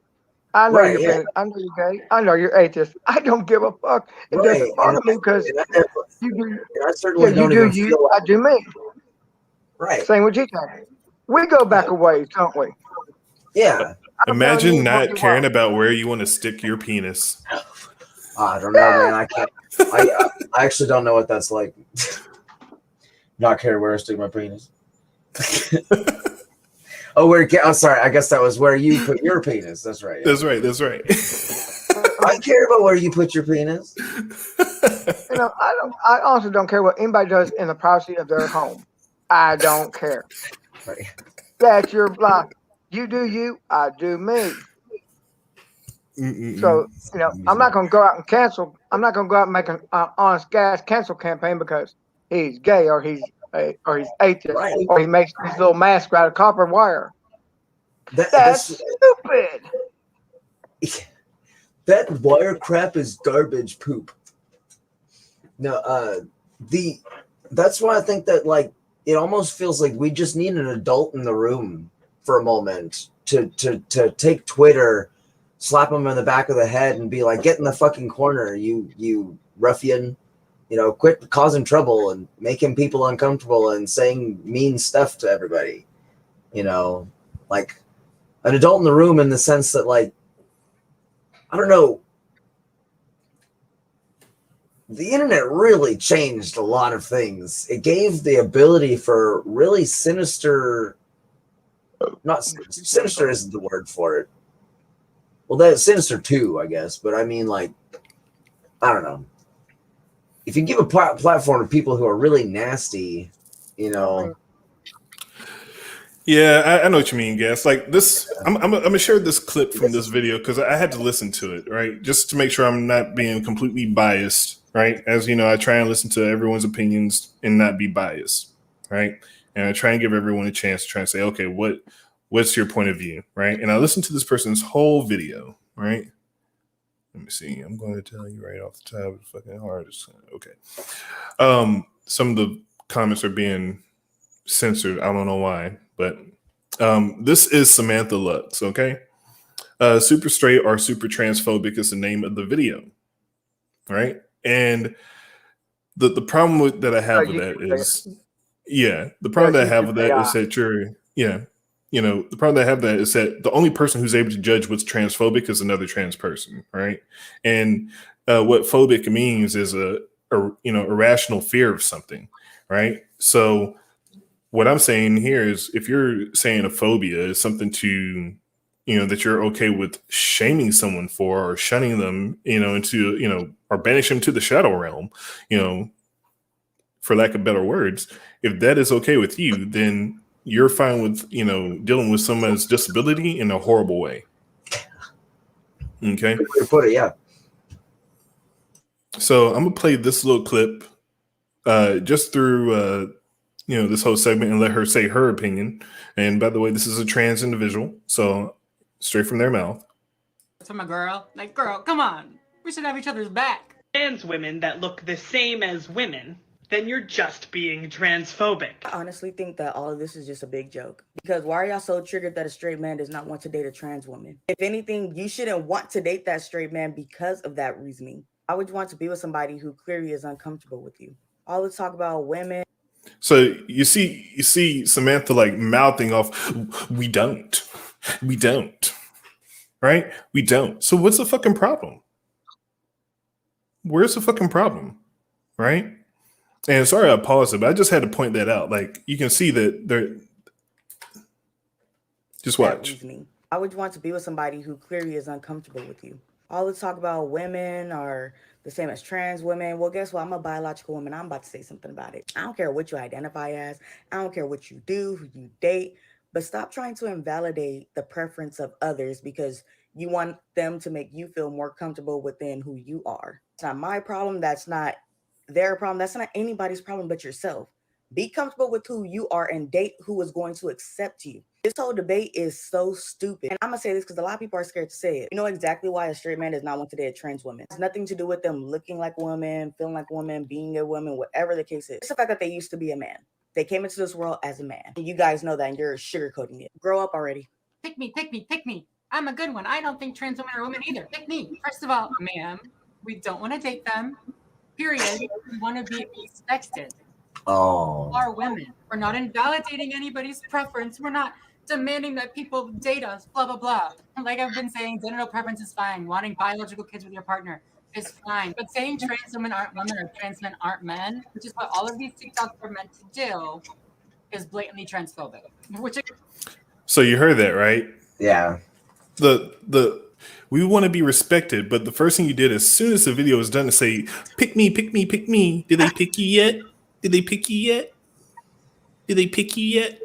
I know you're I know you're gay. I know you're atheist. I don't give a fuck. It doesn't bother me because you do. I certainly you don't do even you. feel I do me. Right. Same with you, Tony. We go back a ways, don't we? Yeah. Imagine not caring about where you want to stick your penis. I don't know, man. I can't. I actually don't know what that's like. Not care where I stick my penis. Oh, sorry. I guess that was where you put your penis. That's right. Yeah. That's right. I care about where you put your penis. You know, I honestly don't care what anybody does in the privacy of their home. I don't care. Right. That's your life. You do you. I do me. So, you know, I'm not going to go out and cancel. I'm not going to go out and make an honest gas cancel campaign because he's gay or he's atheist or he makes his little mask out of copper wire. That's stupid. That wire crap is garbage poop. No, that's why I think that like it almost feels like we just need an adult in the room for a moment to take Twitter, slap him in the back of the head, and be like, "Get in the fucking corner, you ruffian." You know, quit causing trouble and making people uncomfortable and saying mean stuff to everybody. You know, like an adult in the room in the sense that, like, I don't know. The internet really changed a lot of things. It gave the ability for really sinister, not sinister isn't the word for it. Well, that's sinister too, I guess. But I mean, like, I don't know. If you give a platform to people who are really nasty, you know. Yeah, I know what you mean, Gas. Like this, I'm gonna share this clip from this video because I had to listen to it, right, just to make sure I'm not being completely biased, right? As you know, I try and listen to everyone's opinions and not be biased, right? And I try and give everyone a chance to try and say, okay, what's your point of view, right? And I listened to this person's whole video, right? Let me see. I'm going to tell you right off the top. It's fucking hard. Okay. Some of the comments are being censored. I don't know why, but this is Samantha Lutz. Okay. Super straight or super transphobic is the name of the video, right? And the problem that I have with that is, the problem that I have with that is that the problem that I have with that is that the only person who's able to judge what's transphobic is another trans person, right? And what phobic means is a irrational fear of something, right? So what I'm saying here is, if you're saying a phobia is something to, that you're okay with shaming someone for, or shunning them, into, or banish them to the shadow realm, for lack of better words, if that is okay with you, then you're fine with, dealing with someone's disability in a horrible way. Okay. Good way to put it, yeah. So I'm gonna play this little clip just through this whole segment and let her say her opinion. And by the way, this is a trans individual, so straight from their mouth. To my girl, like, girl, come on, we should have each other's back. Trans women that look the same as women, then you're just being transphobic. I honestly think that all of this is just a big joke. Because why are y'all so triggered that a straight man does not want to date a trans woman? If anything, you shouldn't want to date that straight man because of that reasoning. I would want to be with somebody who clearly is uncomfortable with you. All the talk about women. So you see Samantha like mouthing off, we don't, right? We don't. So what's the fucking problem? Where's the fucking problem, right? And sorry I paused it, but I just had to point that out. Like, you can see that they're just watch. I would want to be with somebody who clearly is uncomfortable with you. All the talk about women are the same as trans women. Well, guess what? I'm a biological woman. I'm about to say something about it. I don't care what you identify as. I don't care what you do, who you date, but stop trying to invalidate the preference of others because you want them to make you feel more comfortable within who you are. It's not my problem. That's not their problem. That's not anybody's problem but yourself. Be comfortable with who you are and date who is going to accept you. This whole debate is so stupid. And I'm going to say this because a lot of people are scared to say it. You know exactly why a straight man does not want to date a trans woman. It's nothing to do with them looking like women, feeling like women, being a woman, whatever the case is. It's the fact that they used to be a man. They came into this world as a man. And you guys know that and you're sugarcoating it. Grow up already. Pick me, pick me, pick me. I'm a good one. I don't think trans women are women either. Pick me. First of all, ma'am, we don't want to date them. Period. We want to be respected. Oh. Are women. We're not invalidating anybody's preference. We're not demanding that people date us, blah, blah, blah. Like I've been saying, genital preference is fine. Wanting biological kids with your partner is fine. But saying trans women aren't women or trans men aren't men, which is what all of these TikToks are meant to do, is blatantly transphobic. So you heard that, right? Yeah. We want to be respected, but the first thing you did as soon as the video was done to say, pick me, pick me, pick me. Did they pick you yet? Did they pick you yet? Did they pick you yet?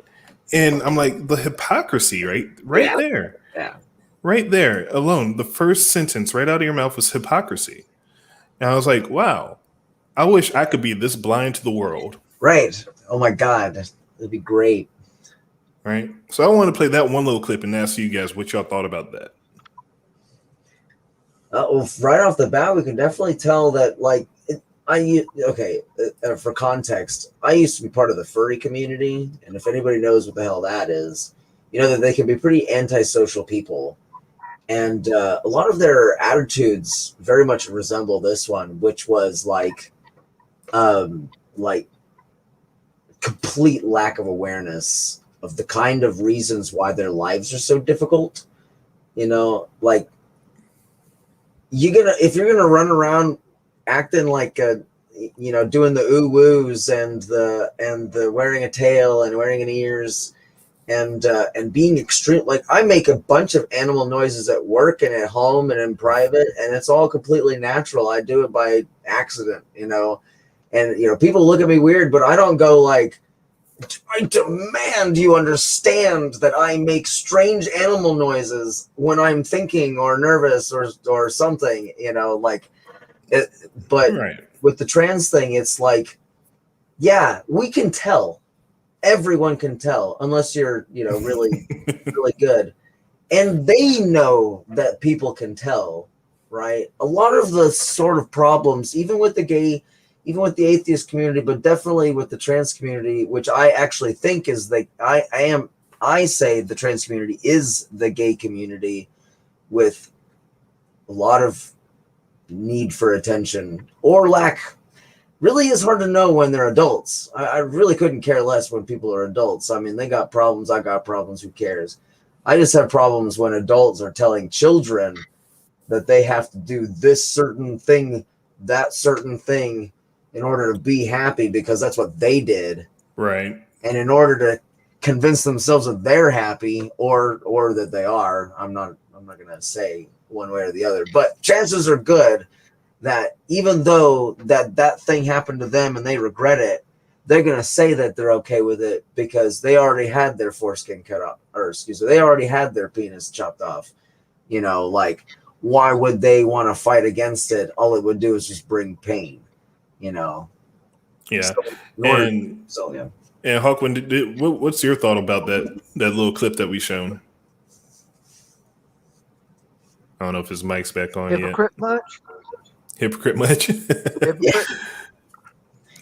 And I'm like, the hypocrisy, right there. Yeah. Right there alone. The first sentence right out of your mouth was hypocrisy. And I was like, wow, I wish I could be this blind to the world. Right. Oh my God. That'd be great. Right. So I want to play that one little clip and ask you guys what y'all thought about that. Well, right off the bat, we can definitely tell that, like, for context, I used to be part of the furry community, and if anybody knows what the hell that is, you know that they can be pretty antisocial people, and a lot of their attitudes very much resemble this one, which was like complete lack of awareness of the kind of reasons why their lives are so difficult. You know, like, if you're gonna run around acting like doing the ooh woos and the wearing a tail and wearing an ears and being extreme, like, I make a bunch of animal noises at work and at home and in private, and it's all completely natural. I do it by accident, and people look at me weird, but I don't go like, I demand you understand that I make strange animal noises when I'm thinking or nervous or something, but right. With the trans thing, it's like, yeah, we can tell. Everyone can tell, unless you're, really, really good. And they know that people can tell. right? A lot of the sort of problems, even with the gay, even with the atheist community, but definitely with the trans community, which I actually think is I say the trans community is the gay community with a lot of need for attention or lack. Really is hard to know when they're adults. I really couldn't care less when people are adults. I mean, they got problems, I got problems, who cares? I just have problems when adults are telling children that they have to do this certain thing, that certain thing in order to be happy because that's what they did. Right. And in order to convince themselves that they're happy or that they are, I'm not going to say one way or the other, but chances are good that even though that thing happened to them and they regret it, they're going to say that they're okay with it because they already had their foreskin cut off, or excuse me, they already had their penis chopped off. You know, like, why would they want to fight against it? All it would do is just bring pain, you know? Yeah. And Hawkwind, what's your thought about that little clip that we shown? I don't know if his mic's back on Hypocrite much? Hypocrite much? Hypocrite.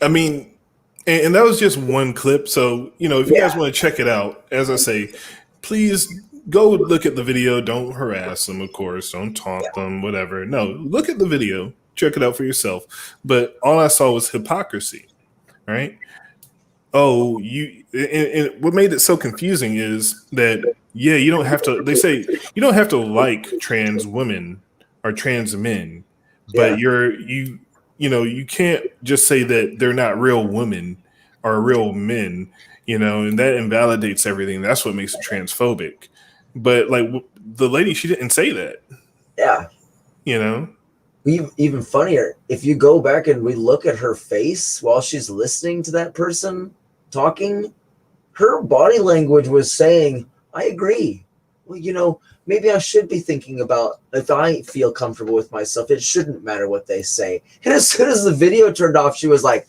I mean, and that was just one clip. So, you know, if you guys want to check it out, as I say, please go look at the video. Don't harass them, of course. Don't taunt them, whatever. No, look at the video. Check it out for yourself. But all I saw was hypocrisy, right? Oh, and what made it so confusing is that, you don't have to, they say you don't have to like trans women or trans men, but you can't just say that they're not real women or real men, and that invalidates everything. That's what makes it transphobic. But like the lady, she didn't say that. Yeah. Even funnier, if you go back and we look at her face while she's listening to that person talking, her body language was saying, I agree. Well, maybe I should be thinking about if I feel comfortable with myself, it shouldn't matter what they say. And as soon as the video turned off, she was like,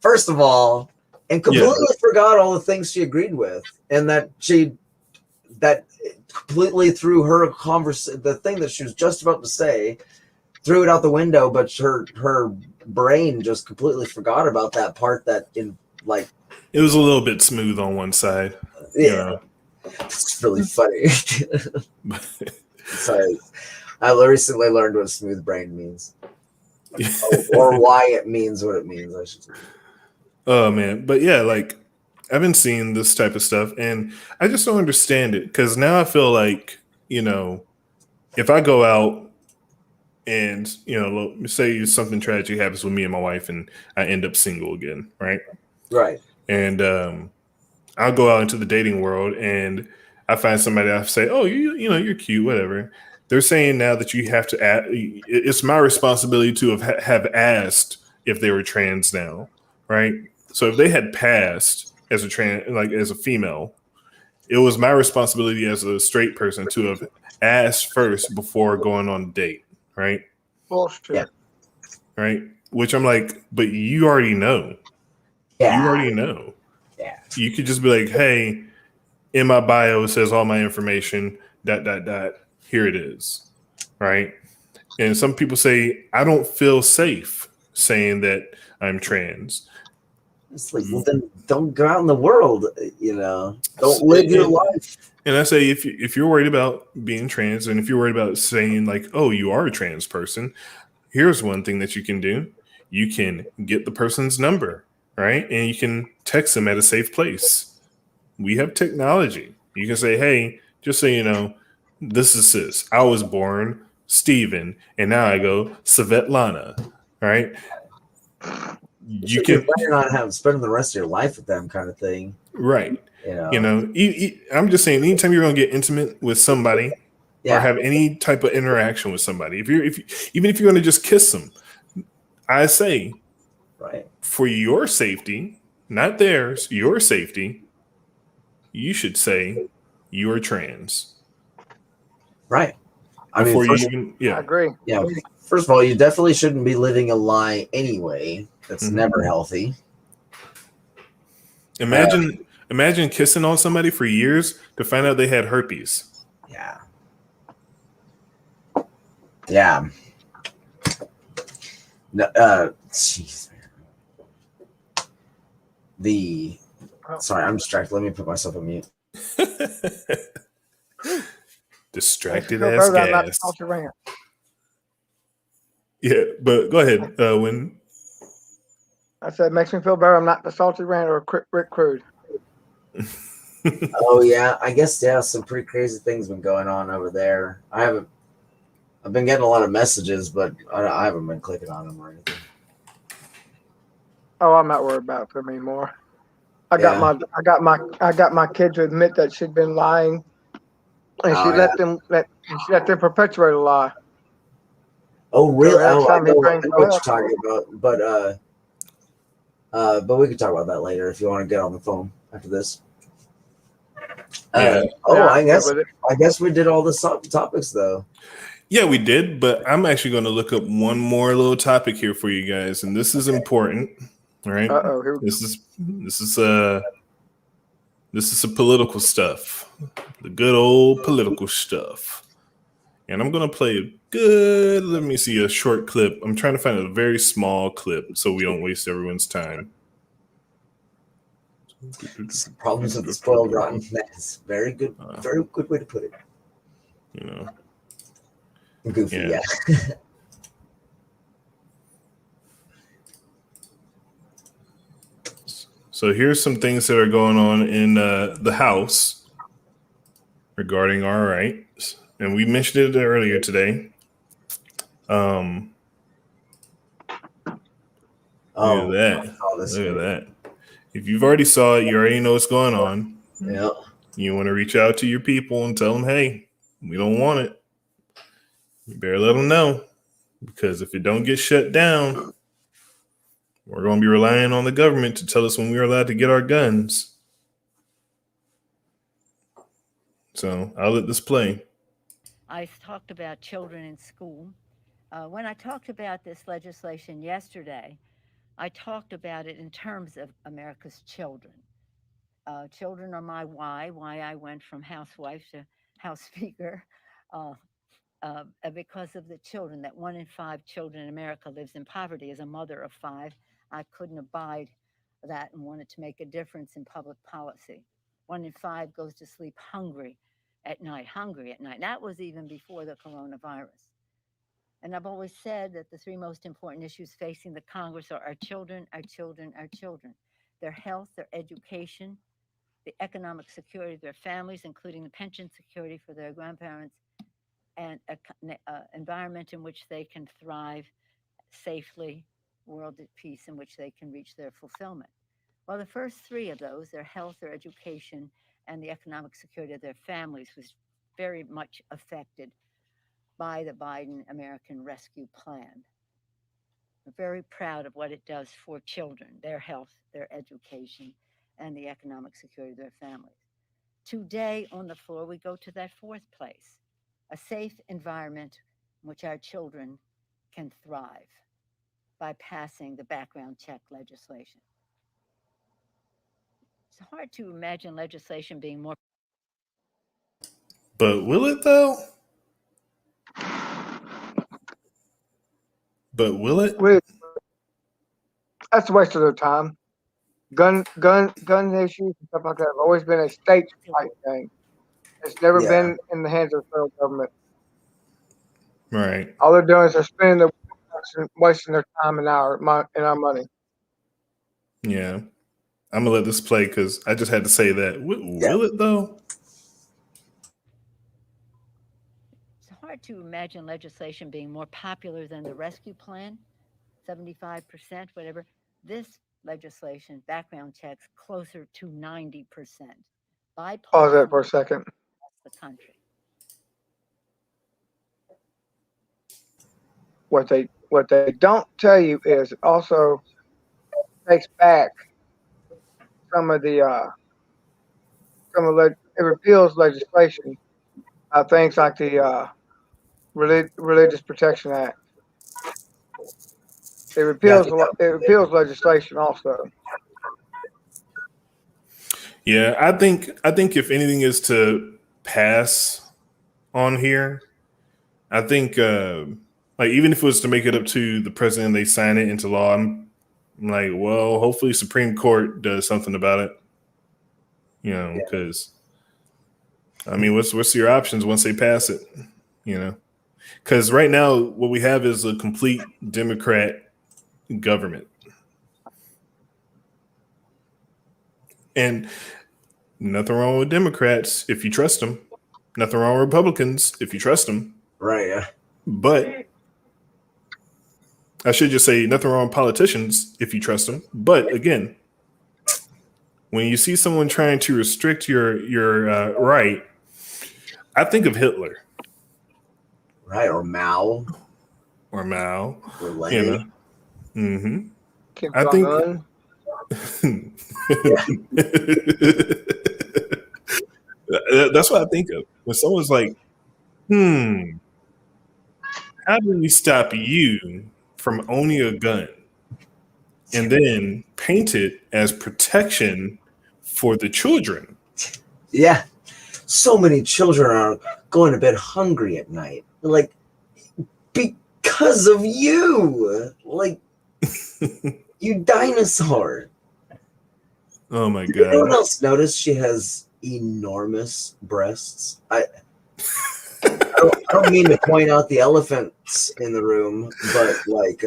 first of all, and completely forgot all the things she agreed with. And that completely threw her the thing that she was just about to say, threw it out the window, but her brain just completely forgot about that part it was a little bit smooth on one side. Yeah. It's really funny. Sorry. I recently learned what smooth brain means. or why it means what it means, I should say. Oh man. But yeah, like I've been seeing this type of stuff and I just don't understand it. Cause now I feel like, if I go out and, say something tragic happens with me and my wife and I end up single again. Right. Right. And, I'll go out into the dating world and I find somebody I say, oh, you're cute, whatever. They're saying now that you have to it's my responsibility to have asked if they were trans now, right? So if they had passed as a trans, like as a female, it was my responsibility as a straight person to have asked first before going on a date, right? Bullshit. Yeah. Right? Which I'm like, but you already know. Yeah. You already know. Yeah. You could just be like, hey, in my bio, it says all my information, ... Here it is. Right. And some people say, I don't feel safe saying that I'm trans. It's like, well, then don't go out in the world, Don't live your life. And I say, if you're worried about being trans and if you're worried about saying like, oh, you are a trans person, here's one thing that you can do. You can get the person's number. Right. And you can text them at a safe place. We have technology. You can say, hey, just so you know, this is sis. I was born Steven, and now I go Svetlana. Right. You can not spending the rest of your life with them kind of thing. Right. I'm just saying, anytime you're going to get intimate with somebody or have any type of interaction with somebody, even if you're going to just kiss them, I say, right, for your safety, not theirs, your safety, you should say you are trans. Right. I agree. Yeah. First of all, you definitely shouldn't be living a lie anyway. That's never healthy. Imagine kissing on somebody for years to find out they had herpes. Yeah. Yeah. No, jeez. Sorry, I'm distracted. Let me put myself on mute. Distracted feel as better that I'm not the gas. salty ranch. Yeah, but go ahead, Win. I said, makes me feel better. I'm not the salty ranch or Rick Crude. Oh yeah, I guess some pretty crazy things been going on over there. I've been getting a lot of messages, but I haven't been clicking on them or anything. Oh, I'm not worried about them anymore. I got my kid to admit that she'd been lying, and she let them perpetuate a lie. Oh really? So I know what up, you're talking about, but we can talk about that later if you want to get on the phone after this. I guess we did all the topics though. Yeah, we did, but I'm actually going to look up one more little topic here for you guys, and this is important. All right, this is some political stuff, the good old political stuff, and I'm going to play a good. Let me see a short clip. I'm trying to find a very small clip so we don't waste everyone's time. Problems with the spoiled rotten. That's very good way to put it. You know, goofy, yeah. So here's some things that are going on in the House regarding our rights, and we mentioned it earlier today. Look at that! Look at that! If you've already saw it, you already know what's going on. Yeah. You want to reach out to your people and tell them, "Hey, we don't want it." You better let them know, because if it don't get shut down, we're going to be relying on the government to tell us when we're allowed to get our guns. So I'll let this play. I talked about children in school. When I talked about this legislation yesterday, I talked about it in terms of America's children. Children are my why I went from housewife to House Speaker, because of the children, that 1 in 5 children in America lives in poverty. As a mother of 5, I couldn't abide that and wanted to make a difference in public policy. 1 in 5 goes to sleep hungry at night. That was even before the coronavirus. And I've always said that the 3 most important issues facing the Congress are our children, our children, our children. Their health, their education, the economic security of their families, including the pension security for their grandparents, and an environment in which they can thrive safely, world at peace in which they can reach their fulfillment. Well, the first 3 of those, their health, their education, and the economic security of their families, was very much affected by the Biden American Rescue Plan. We're very proud of what it does for children, their health, their education, and the economic security of their families. Today on the floor, we go to that 4th place, a safe environment in which our children can thrive by passing the background check legislation. It's hard to imagine legislation being more. But will it though? But will it? That's a waste of their time. Gun issues and stuff like that have always been a states' type thing. It's never been in the hands of the federal government. Right. All they're doing is they're wasting their time and our money. Yeah. I'm gonna let this play because I just had to say that. Will it though? It's hard to imagine legislation being more popular than the rescue plan, 75%, whatever. This legislation, background checks, closer to 90%. Pause that for a second. The country. What they don't tell you is also takes back some of the it repeals legislation, things like the Religious Protection Act. It repeals legislation also. Yeah, I think if anything is to pass on here, I think, like, even if it was to make it up to the president and they sign it into law, I'm like, well, hopefully Supreme Court does something about it. You know, because I mean, what's your options once they pass it? You know, because right now what we have is a complete Democrat government, and nothing wrong with Democrats if you trust them. Nothing wrong with Republicans if you trust them. Right. Yeah. But I should just say nothing wrong with politicians if you trust them. But again, when you see someone trying to restrict your right, I think of Hitler. Right, or Mao. Or Mao. Or You Lenin. know. Mm-hmm. Kim I think Jong-un. that's what I think of. When someone's like, how do we stop you from owning a gun? And then paint it as protection for the children. Yeah. So many children are going to bed hungry at night. Like, because of you. Like, you dinosaur. Oh my Did god. anyone else notice she has enormous breasts? I don't mean to point out the elephants in the room, but like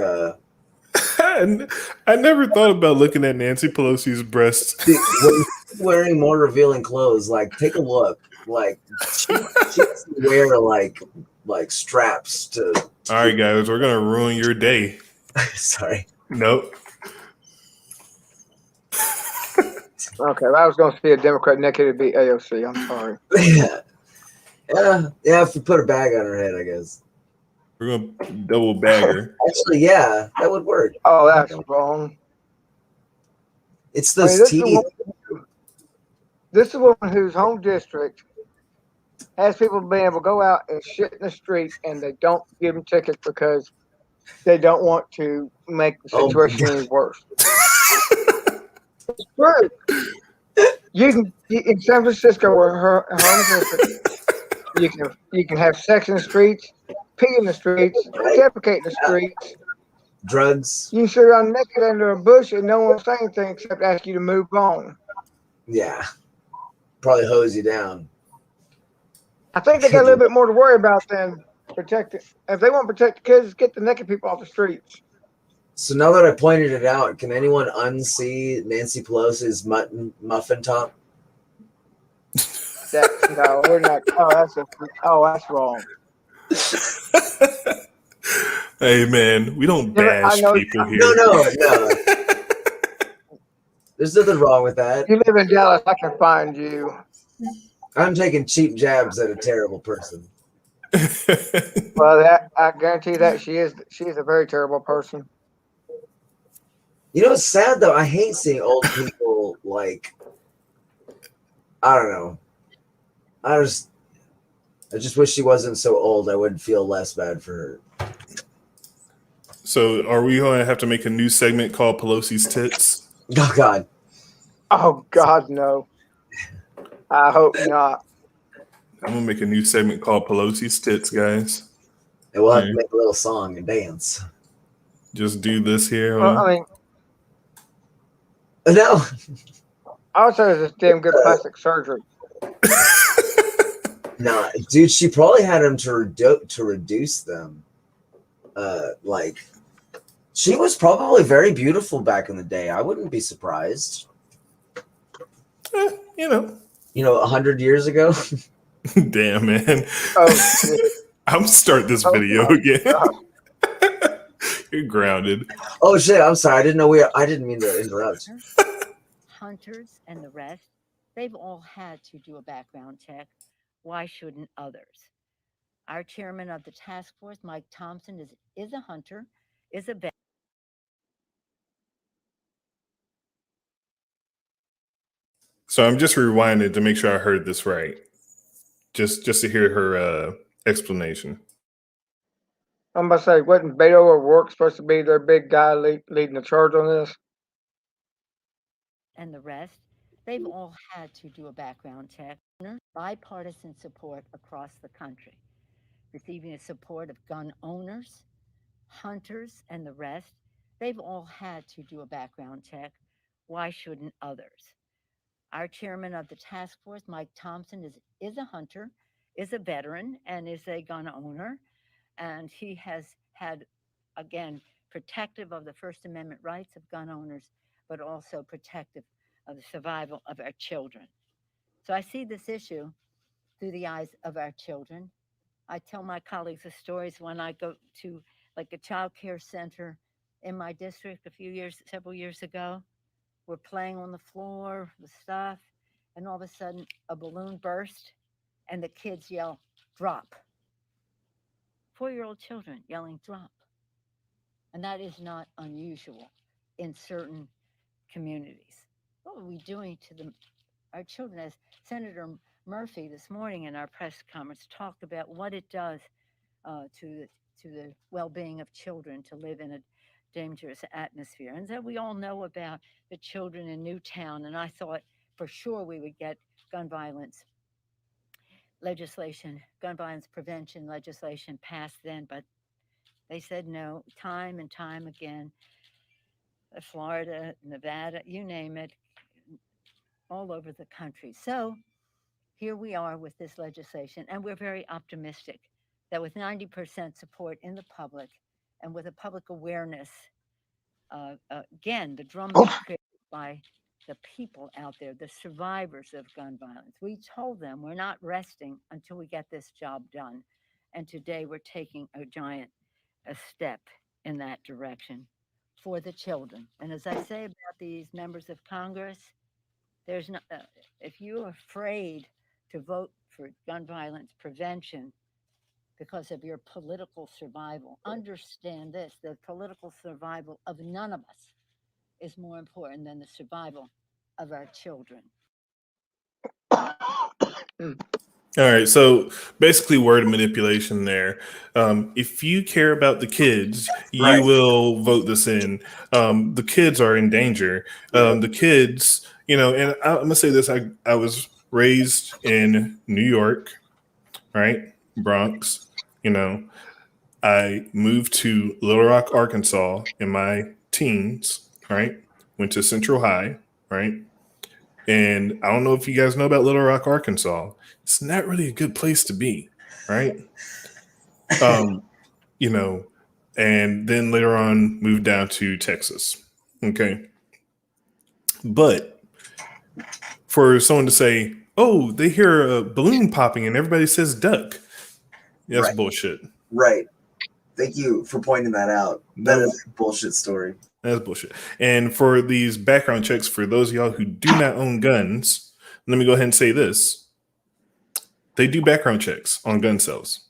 I never thought about looking at Nancy Pelosi's breasts. when you're wearing more revealing clothes, like take a look. Like she doesn't wear like straps to All right, guys, we're gonna ruin your day. Sorry. Nope. Okay, if I was going to see a Democrat naked, it'd be AOC. I'm sorry. Yeah, if you put a bag on her head, I guess. We're gonna double bag her. Actually, yeah, that would work. Oh, that's wrong. It's I mean, those teeth. This is a woman whose home district has people being able to go out and shit in the street, and they don't give them tickets because they don't want to make the situation any worse. It's true. In San Francisco, where her home district, you can have sex in the streets, pee in the streets, defecate in the streets, drugs. You can sit around naked under a bush and no one will say anything except ask you to move on. Yeah, probably hose you down. I think they got a little bit more to worry about than protect it. If they want to protect the kids, get the naked people off the streets. So now that I pointed it out, can anyone unsee Nancy Pelosi's muffin top? No, we're not. That's wrong. Hey man, we don't bash people here. No. There's nothing wrong with that. You live in Dallas, I can find you. I'm taking cheap jabs at a terrible person. Well, I guarantee that she is a very terrible person. You know, it's sad though. I hate seeing old people like. I don't know. I just wish she wasn't so old. I would feel less bad for her. So, are we going to have to make a new segment called Pelosi's Tits? Oh God. Oh God, no. I hope not. I'm gonna make a new segment called Pelosi's Tits, guys. And we'll have to make a little song and dance. Just do this here. Well, I mean, no. I would say it's just damn good plastic surgery. Nah, dude, she probably had him to reduce them. Like, she was probably very beautiful back in the day. I wouldn't be surprised. You know, 100 years ago. Damn, man. Oh, I'm start this video again. You're grounded. Oh shit! I'm sorry. I didn't mean to interrupt. Hunters and the rest, they've all had to do a background check. Why shouldn't others? Our chairman of the task force, Mike Thompson, is a hunter, is a vet. So I'm just rewinding to make sure I heard this right. Just to hear her explanation. I'm about to say, wasn't Beto O'Rourke supposed to be their big guy leading the charge on this? And the rest, they've all had to do a background check. Bipartisan support across the country. receiving the support of gun owners, hunters, and the rest. They've all had to do a background check. Why shouldn't others? Our chairman of the task force, Mike Thompson, is a hunter, is a veteran, and is a gun owner. And he has had, again, protective of the First Amendment rights of gun owners, but also protective of the survival of our children. So I see this issue through the eyes of our children. I tell my colleagues the stories when I go to like a child care center in my district several years ago. We're playing on the floor with stuff, and all of a sudden a balloon burst and the kids yell, drop. 4-year-old children yelling, drop. And that is not unusual in certain communities. What are we doing to our children? As Senator Murphy this morning in our press conference talked about what it does to the well-being of children to live in a dangerous atmosphere. And that we all know about the children in Newtown, and I thought for sure we would get gun violence legislation, gun violence prevention legislation passed then, but they said no, time and time again. Florida, Nevada, you name it, all over the country. So here we are with this legislation, and we're very optimistic that with 90% support in the public and with a public awareness, again, the drumbeat created by the people out there, the survivors of gun violence. We told them we're not resting until we get this job done. And today we're taking a giant step in that direction for the children. And as I say about these members of Congress, there's no, if you're afraid to vote for gun violence prevention because of your political survival, understand this: the political survival of none of us is more important than the survival of our children. All right, so basically word manipulation there. If you care about the kids, you will vote this in. The kids are in danger. The kids, and I'm gonna say this: I was raised in New York, right, Bronx. I moved to Little Rock, Arkansas in my teens, right? Went to Central High, right? And I don't know if you guys know about Little Rock, Arkansas. It's not really a good place to be, right? And then later on moved down to Texas. Okay. But for someone to say, oh, they hear a balloon popping and everybody says duck, that's bullshit. Right. Thank you for pointing that out. That is a bullshit story. That's bullshit. And for these background checks, for those of y'all who do not own guns, let me go ahead and say this. They do background checks on gun sales.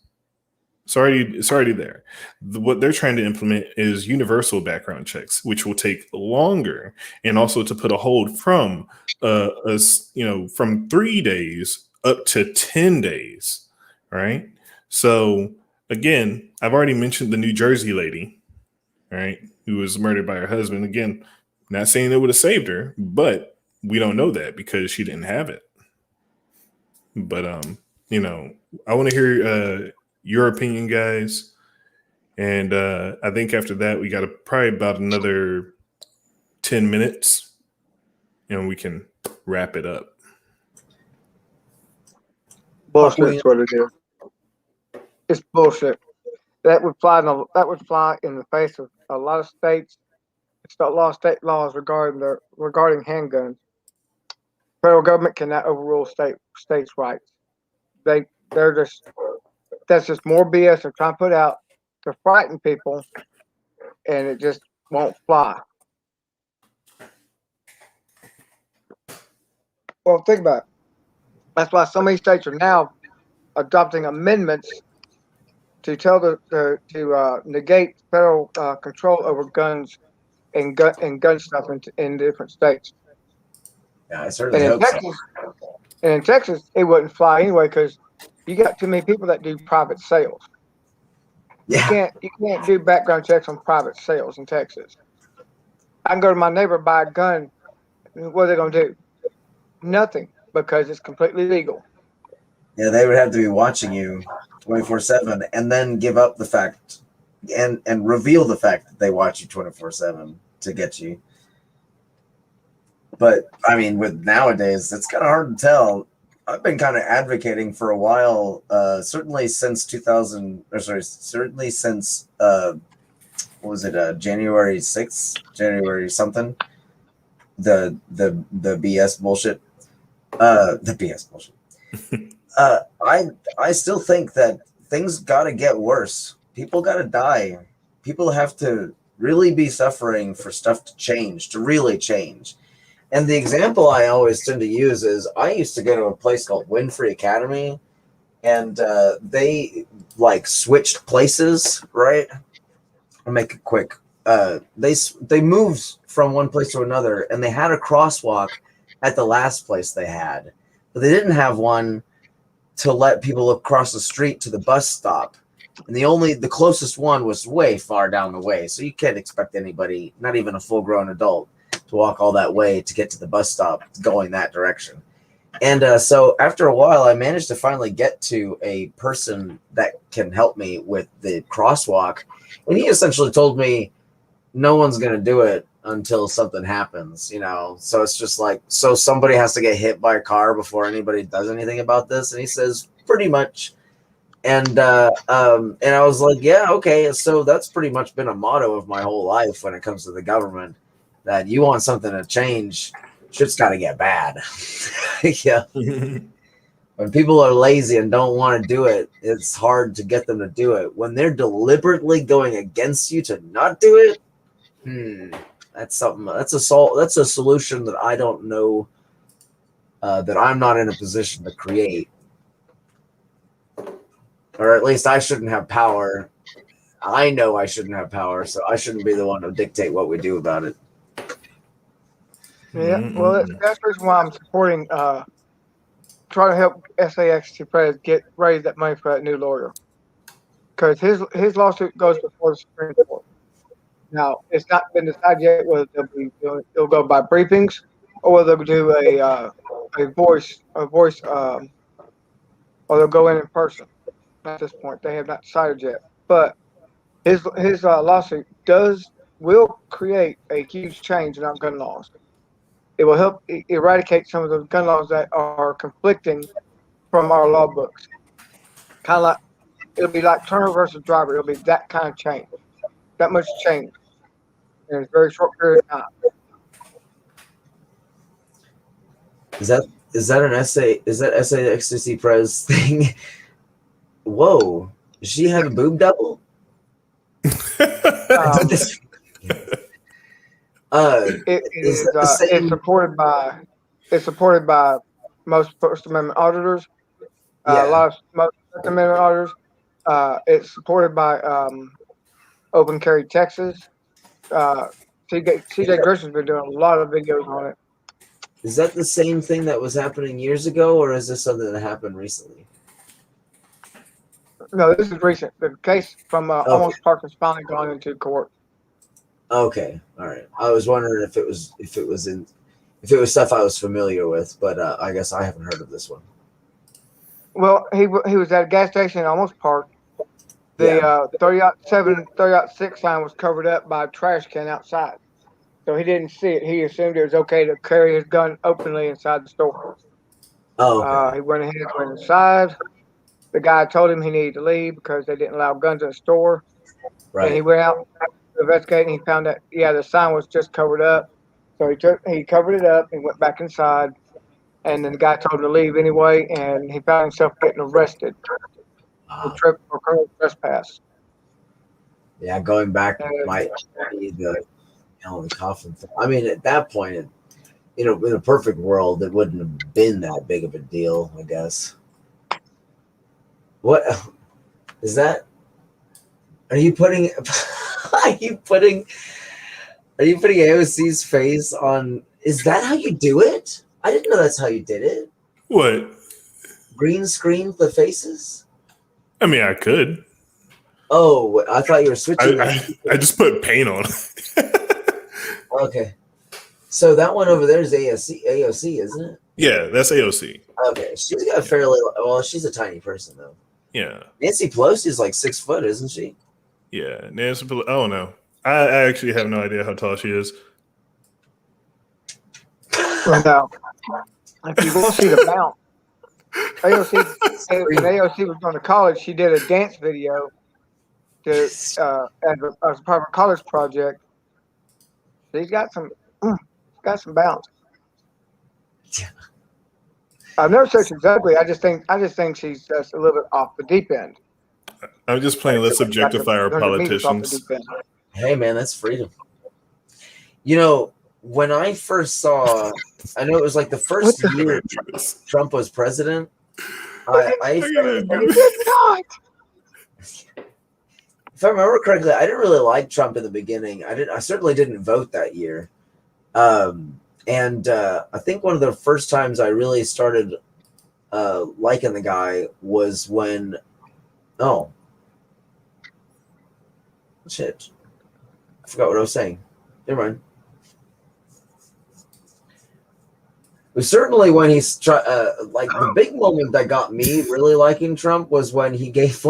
It's already there. What they're trying to implement is universal background checks, which will take longer, and also to put a hold from from 3 days up to 10 days, right? So again, I've already mentioned the New Jersey lady, right, who was murdered by her husband. Again, not saying it would have saved her, but we don't know that because she didn't have it. But I want to hear your opinion, guys. And I think after that, we got probably about another 10 minutes and we can wrap it up. Bullshit is what it is. It's bullshit. That would fly in the face of a lot of states. It's a lot of state laws regarding handguns. Federal government cannot overrule states' rights. That's just more BS they're trying to put out to frighten people, and it just won't fly. Well, think about it. That's why so many states are now adopting amendments to negate federal control over guns and gun stuff in different states. Yeah, I certainly hope so. And in Texas, it wouldn't fly anyway because you got too many people that do private sales. Yeah. You can't do background checks on private sales in Texas. I can go to my neighbor, buy a gun. What are they going to do? Nothing, because it's completely legal. Yeah, they would have to be watching you 24/7 and then give up the fact and reveal the fact that they watch you 24/7 to get you. But I mean, with nowadays, it's kind of hard to tell. I've been kind of advocating for a while, certainly since 2000, or sorry, certainly since what was it, January 6th, January something, the BS bullshit, the BS bullshit. I still think that things got to get worse. People got to die. People have to really be suffering for stuff to change, to really change. And the example I always tend to use is I used to go to a place called Winfrey Academy, and they like switched places, right? I'll make it quick. They moved from one place to another, and they had a crosswalk at the last place they had, but they didn't have one to let people across the street to the bus stop. And the closest one was way far down the way, so you can't expect anybody, not even a full-grown adult, to walk all that way to get to the bus stop going that direction. And so after a while, I managed to finally get to a person that can help me with the crosswalk. And he essentially told me, no one's going to do it until something happens, you know? So it's just like, so somebody has to get hit by a car before anybody does anything about this. And he says, pretty much. And I was like, yeah, okay. So that's pretty much been a motto of my whole life when it comes to the government, that you want something to change, shit's got to get bad. Yeah. When people are lazy and don't want to do it, it's hard to get them to do it. When they're deliberately going against you to not do it, that's something. That's a solution that I don't know, that I'm not in a position to create, or at least I shouldn't have power. I know I shouldn't have power, so I shouldn't be the one to dictate what we do about it. Yeah, well, that's the reason why I'm supporting, trying to help SAXT Prez raise that money for that new lawyer, because his lawsuit goes before the Supreme Court. Now, it's not been decided yet whether they'll go by briefings or whether they'll do a voice, or they'll go in person. At this point, they have not decided yet. But his lawsuit will create a huge change in our gun laws. It will help eradicate some of the gun laws that are conflicting from our law books. Kind of like, it'll be like Turner versus Driver. It'll be that kind of change, that much change in a very short period of time. Is that an essay? Is that SAXT Prez thing? Whoa, does she have a boob double? It's supported by most First Amendment auditors. A lot of most Second Amendment auditors. It's supported by Open Carry Texas. CJ Grisham's been doing a lot of videos on it. Is that the same thing that was happening years ago, or is this something that happened recently? No, this is recent. The case from Almost Park has finally gone into court. Okay, all right. I was wondering if it was stuff I was familiar with, but I guess I haven't heard of this one. Well, he was at a gas station in Almost Park. The 30-7, 30-6 sign was covered up by a trash can outside, so he didn't see it. He assumed it was okay to carry his gun openly inside the store. Oh, okay. He went ahead and went inside. The guy told him he needed to leave because they didn't allow guns in the store. Right. And he went out to investigate, and he found that the sign was just covered up. So he covered it up and went back inside. And then the guy told him to leave anyway, and he found himself getting arrested for criminal trespass. Yeah, going back might be the nail in the coffin thing. I mean, at that point, in a perfect world, it wouldn't have been that big of a deal, I guess. What is that? Are you putting AOC's face on? Is that how you do it? I didn't know that's how you did it. What? Green screen the faces? I mean, I could. Oh, I thought you were switching. I just put paint on. Okay. So that one over there is AOC, isn't it? Yeah, that's AOC. Okay. She's got she's a tiny person though. Yeah. Nancy Pelosi is like 6 foot, isn't she? Yeah. Nancy Pelosi. Oh, no. I actually have no idea how tall she is. Well, now, if you want to see the bounce, when AOC was going to college, she did a dance video as a part of a college project. She's got some bounce. I've never said she's ugly. I just think she's just a little bit off the deep end. I'm just playing let's objectify our 100 meters off the politicians. deep end. Hey, man, that's freedom. You know, when I first saw, I know it was like the first year Trump was president. If I remember correctly, I didn't really like Trump in the beginning. I certainly didn't vote that year. And I think one of the first times I really started liking the guy was when, oh, shit, I forgot what I was saying. Never mind. It was certainly when he's like the big moment that got me really liking Trump was when he gave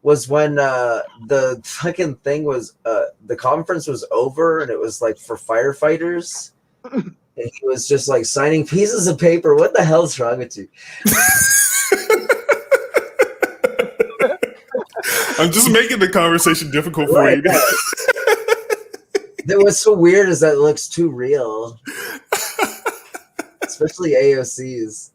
was when the fucking thing was the conference was over and it was like for firefighters. And he was just like signing pieces of paper. What the hell's wrong with you? I'm just making the conversation difficult for you. What's so weird is that it looks too real. Especially AOC's.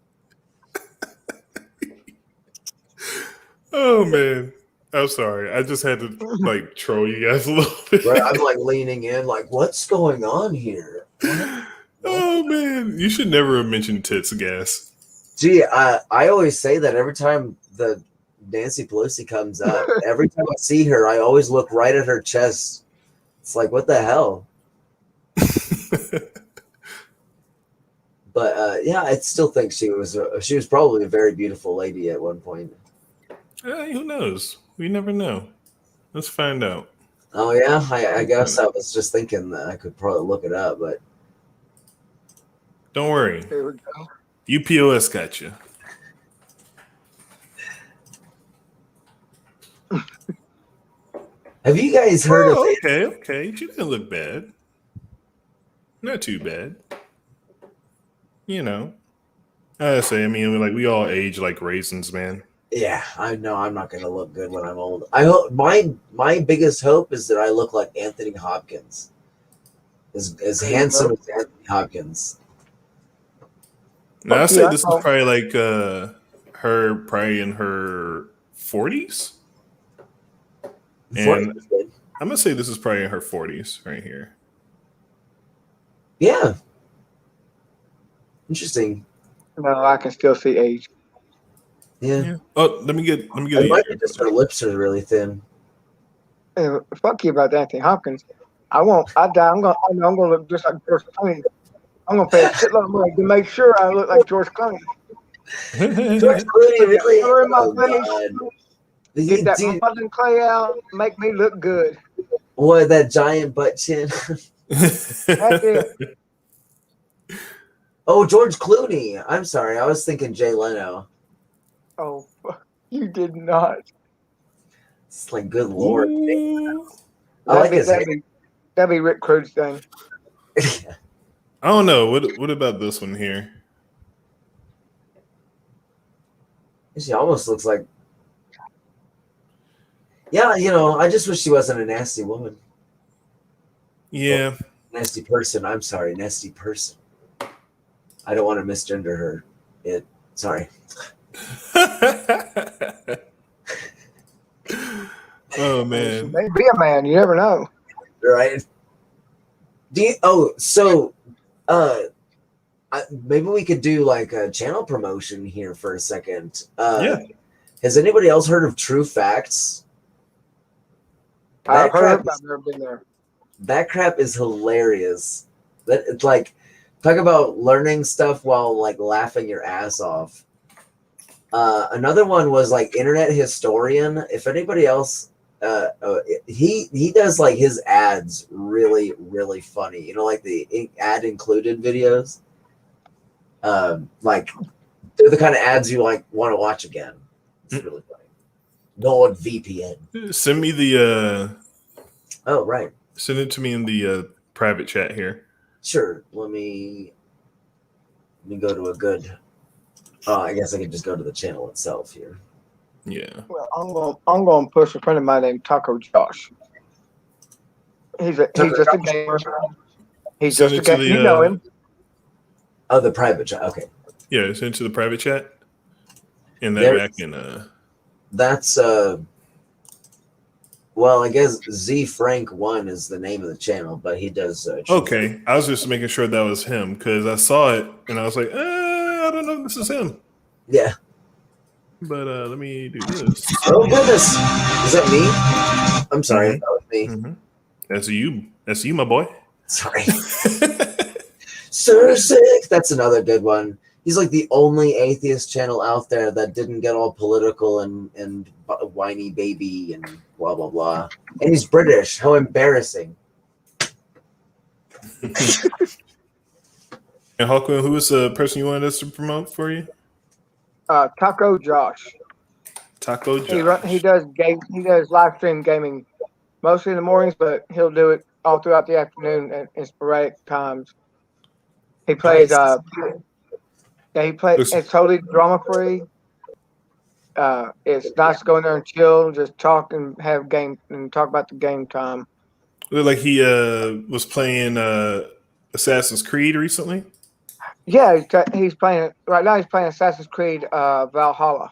Oh man. I'm sorry. I just had to like troll you guys a little bit. Right, I'm like leaning in, like, what's going on here? Oh man. You should never have mentioned tits, gas. Gee, I always say that every time the Nancy Pelosi comes up, every time I see her, I always look right at her chest. It's like, what the hell? But yeah, I still think she was probably a very beautiful lady at one point. Who knows? We never know. Let's find out. Oh yeah, I guess I was just thinking that I could probably look it up, but don't worry. There we go. UPOS got you. Have you guys heard of it? Okay. She didn't look bad. Not too bad. You know. I mean, like we all age like raisins, man. Yeah, I know I'm not going to look good when I'm old. I hope my biggest hope is that I look like Anthony Hopkins, as handsome as Anthony Hopkins. Now I say this is probably like her probably in her 40s, and I'm gonna say this is probably in her 40s right here. Yeah, interesting. No, I can still see age. Yeah. Oh, let me get. It might be just her lips are really thin. Hey, fuck you about Anthony Hopkins. I won't. I die. I'm gonna look just like George Clooney. I'm gonna pay a shitload of money to make sure I look like George Clooney. George Clooney really. Color in my face. Get that modern clay out. Make me look good. Boy, that giant butt chin. That's it. Oh, George Clooney. I'm sorry. I was thinking Jay Leno. Oh, you did not. It's like, good Lord. That'd be Rick Crude's thing. I don't know. What about this one here? She almost looks like. Yeah, I just wish she wasn't a nasty woman. Yeah. Oh, nasty person. I'm sorry, nasty person. I don't want to misgender her. Sorry. Oh man. She may be a man. You never know. Right. Maybe we could do like a channel promotion here for a second. Yeah. Has anybody else heard of True Facts? I've heard. I've never been there. That crap is hilarious. That it's like, talk about learning stuff while like laughing your ass off. Another one was like Internet Historian. If anybody else, he does like his ads really, really funny. Like the ad included videos. Like they're the kind of ads you like want to watch again. It's really funny. NordVPN. Send me the. Oh, right. Send it to me in the private chat here. Sure. Let me go to a good. I guess I could just go to the channel itself here. Yeah. Well, I'm going to push a friend of mine named Taco Josh. He's just a gamer. He's Send just a it to gamer. the, You know him. Oh, the private chat. Okay. Yeah, send it to the private chat, and that way I can. That's well, I guess Z Frank 1 is the name of the channel, but he does. Okay, I was just making sure that was him because I saw it and I was like, I don't know if this is him. Yeah. But let me do this. Oh goodness, is that me? I'm sorry, that was me. That's you. That's you, my boy. Sorry. Sir Sick. That's another good one. He's like the only atheist channel out there that didn't get all political and whiny baby and blah blah blah. And he's British. How embarrassing. And Hawkwind, who was the person you wanted us to promote for you? Taco Josh. Taco Josh. He does live stream gaming mostly in the mornings, but he'll do it all throughout the afternoon at sporadic times. He plays it's totally drama free. It's nice to go in there and chill, just talk and have game and talk about the game time. Looked like he was playing Assassin's Creed recently. Yeah, he's playing right now. He's playing Assassin's Creed Valhalla.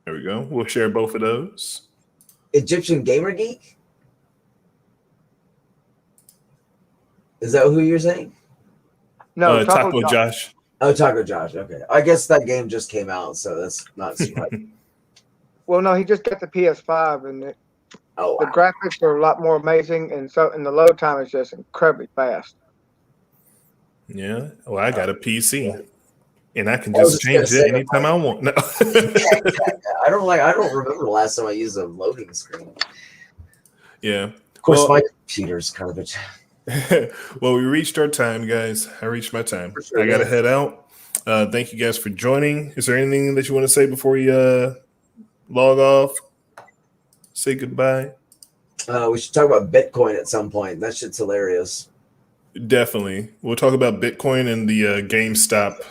There we go. We'll share both of those. Egyptian Gamer Geek? Is that who you're saying? No, Taco Josh. Oh, Taco Josh. Okay. I guess that game just came out, so that's not surprising. Well, no, he just got the PS5, and the graphics are a lot more amazing, and the load time is just incredibly fast. Yeah. Well, I got a PC, and I can just change it anytime I want. No. I don't remember the last time I used a loading screen. Yeah. Of course, my computer's garbage. Well, we reached our time, guys. I reached my time. Sure, I gotta head out. Thank you guys for joining. Is there anything that you want to say before you log off? Say goodbye. We should talk about Bitcoin at some point. That shit's hilarious. Definitely. We'll talk about Bitcoin and the GameStop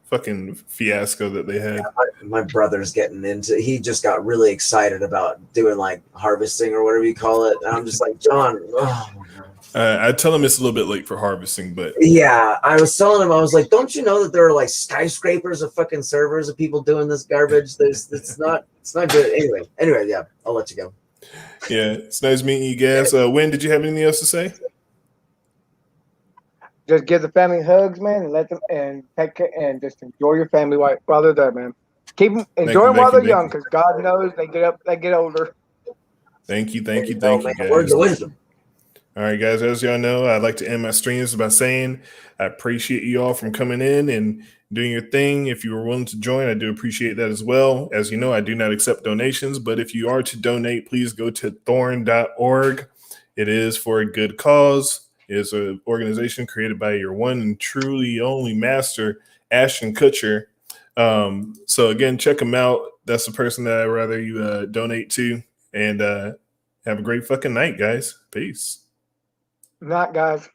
fucking fiasco that they had. Yeah, my brother's getting into he just got really excited about doing like harvesting or whatever you call it. And I'm just like, John, oh my God. I tell him it's a little bit late for harvesting, but yeah, I was telling him, I was like, don't you know that there are like skyscrapers of fucking servers of people doing this garbage? It's not good. Anyway, yeah, I'll let you go. Yeah, it's nice meeting you guys. Wynn, did you have anything else to say? Just give the family hugs, man, and let them and take care and just enjoy your family while they're there, man. Keep them enjoy them while they're young, because God knows they get older. Thank you, guys. Words of wisdom. All right, guys. As y'all know, I'd like to end my streams by saying I appreciate you all from coming in and doing your thing. If you were willing to join, I do appreciate that as well. As you know, I do not accept donations, but if you are to donate, please go to thorn.org. It is for a good cause. It is an organization created by your one and truly only master, Ashton Kutcher. So again, check him out. That's the person that I'd rather you donate to. And have a great fucking night, guys. Peace. Night, guys.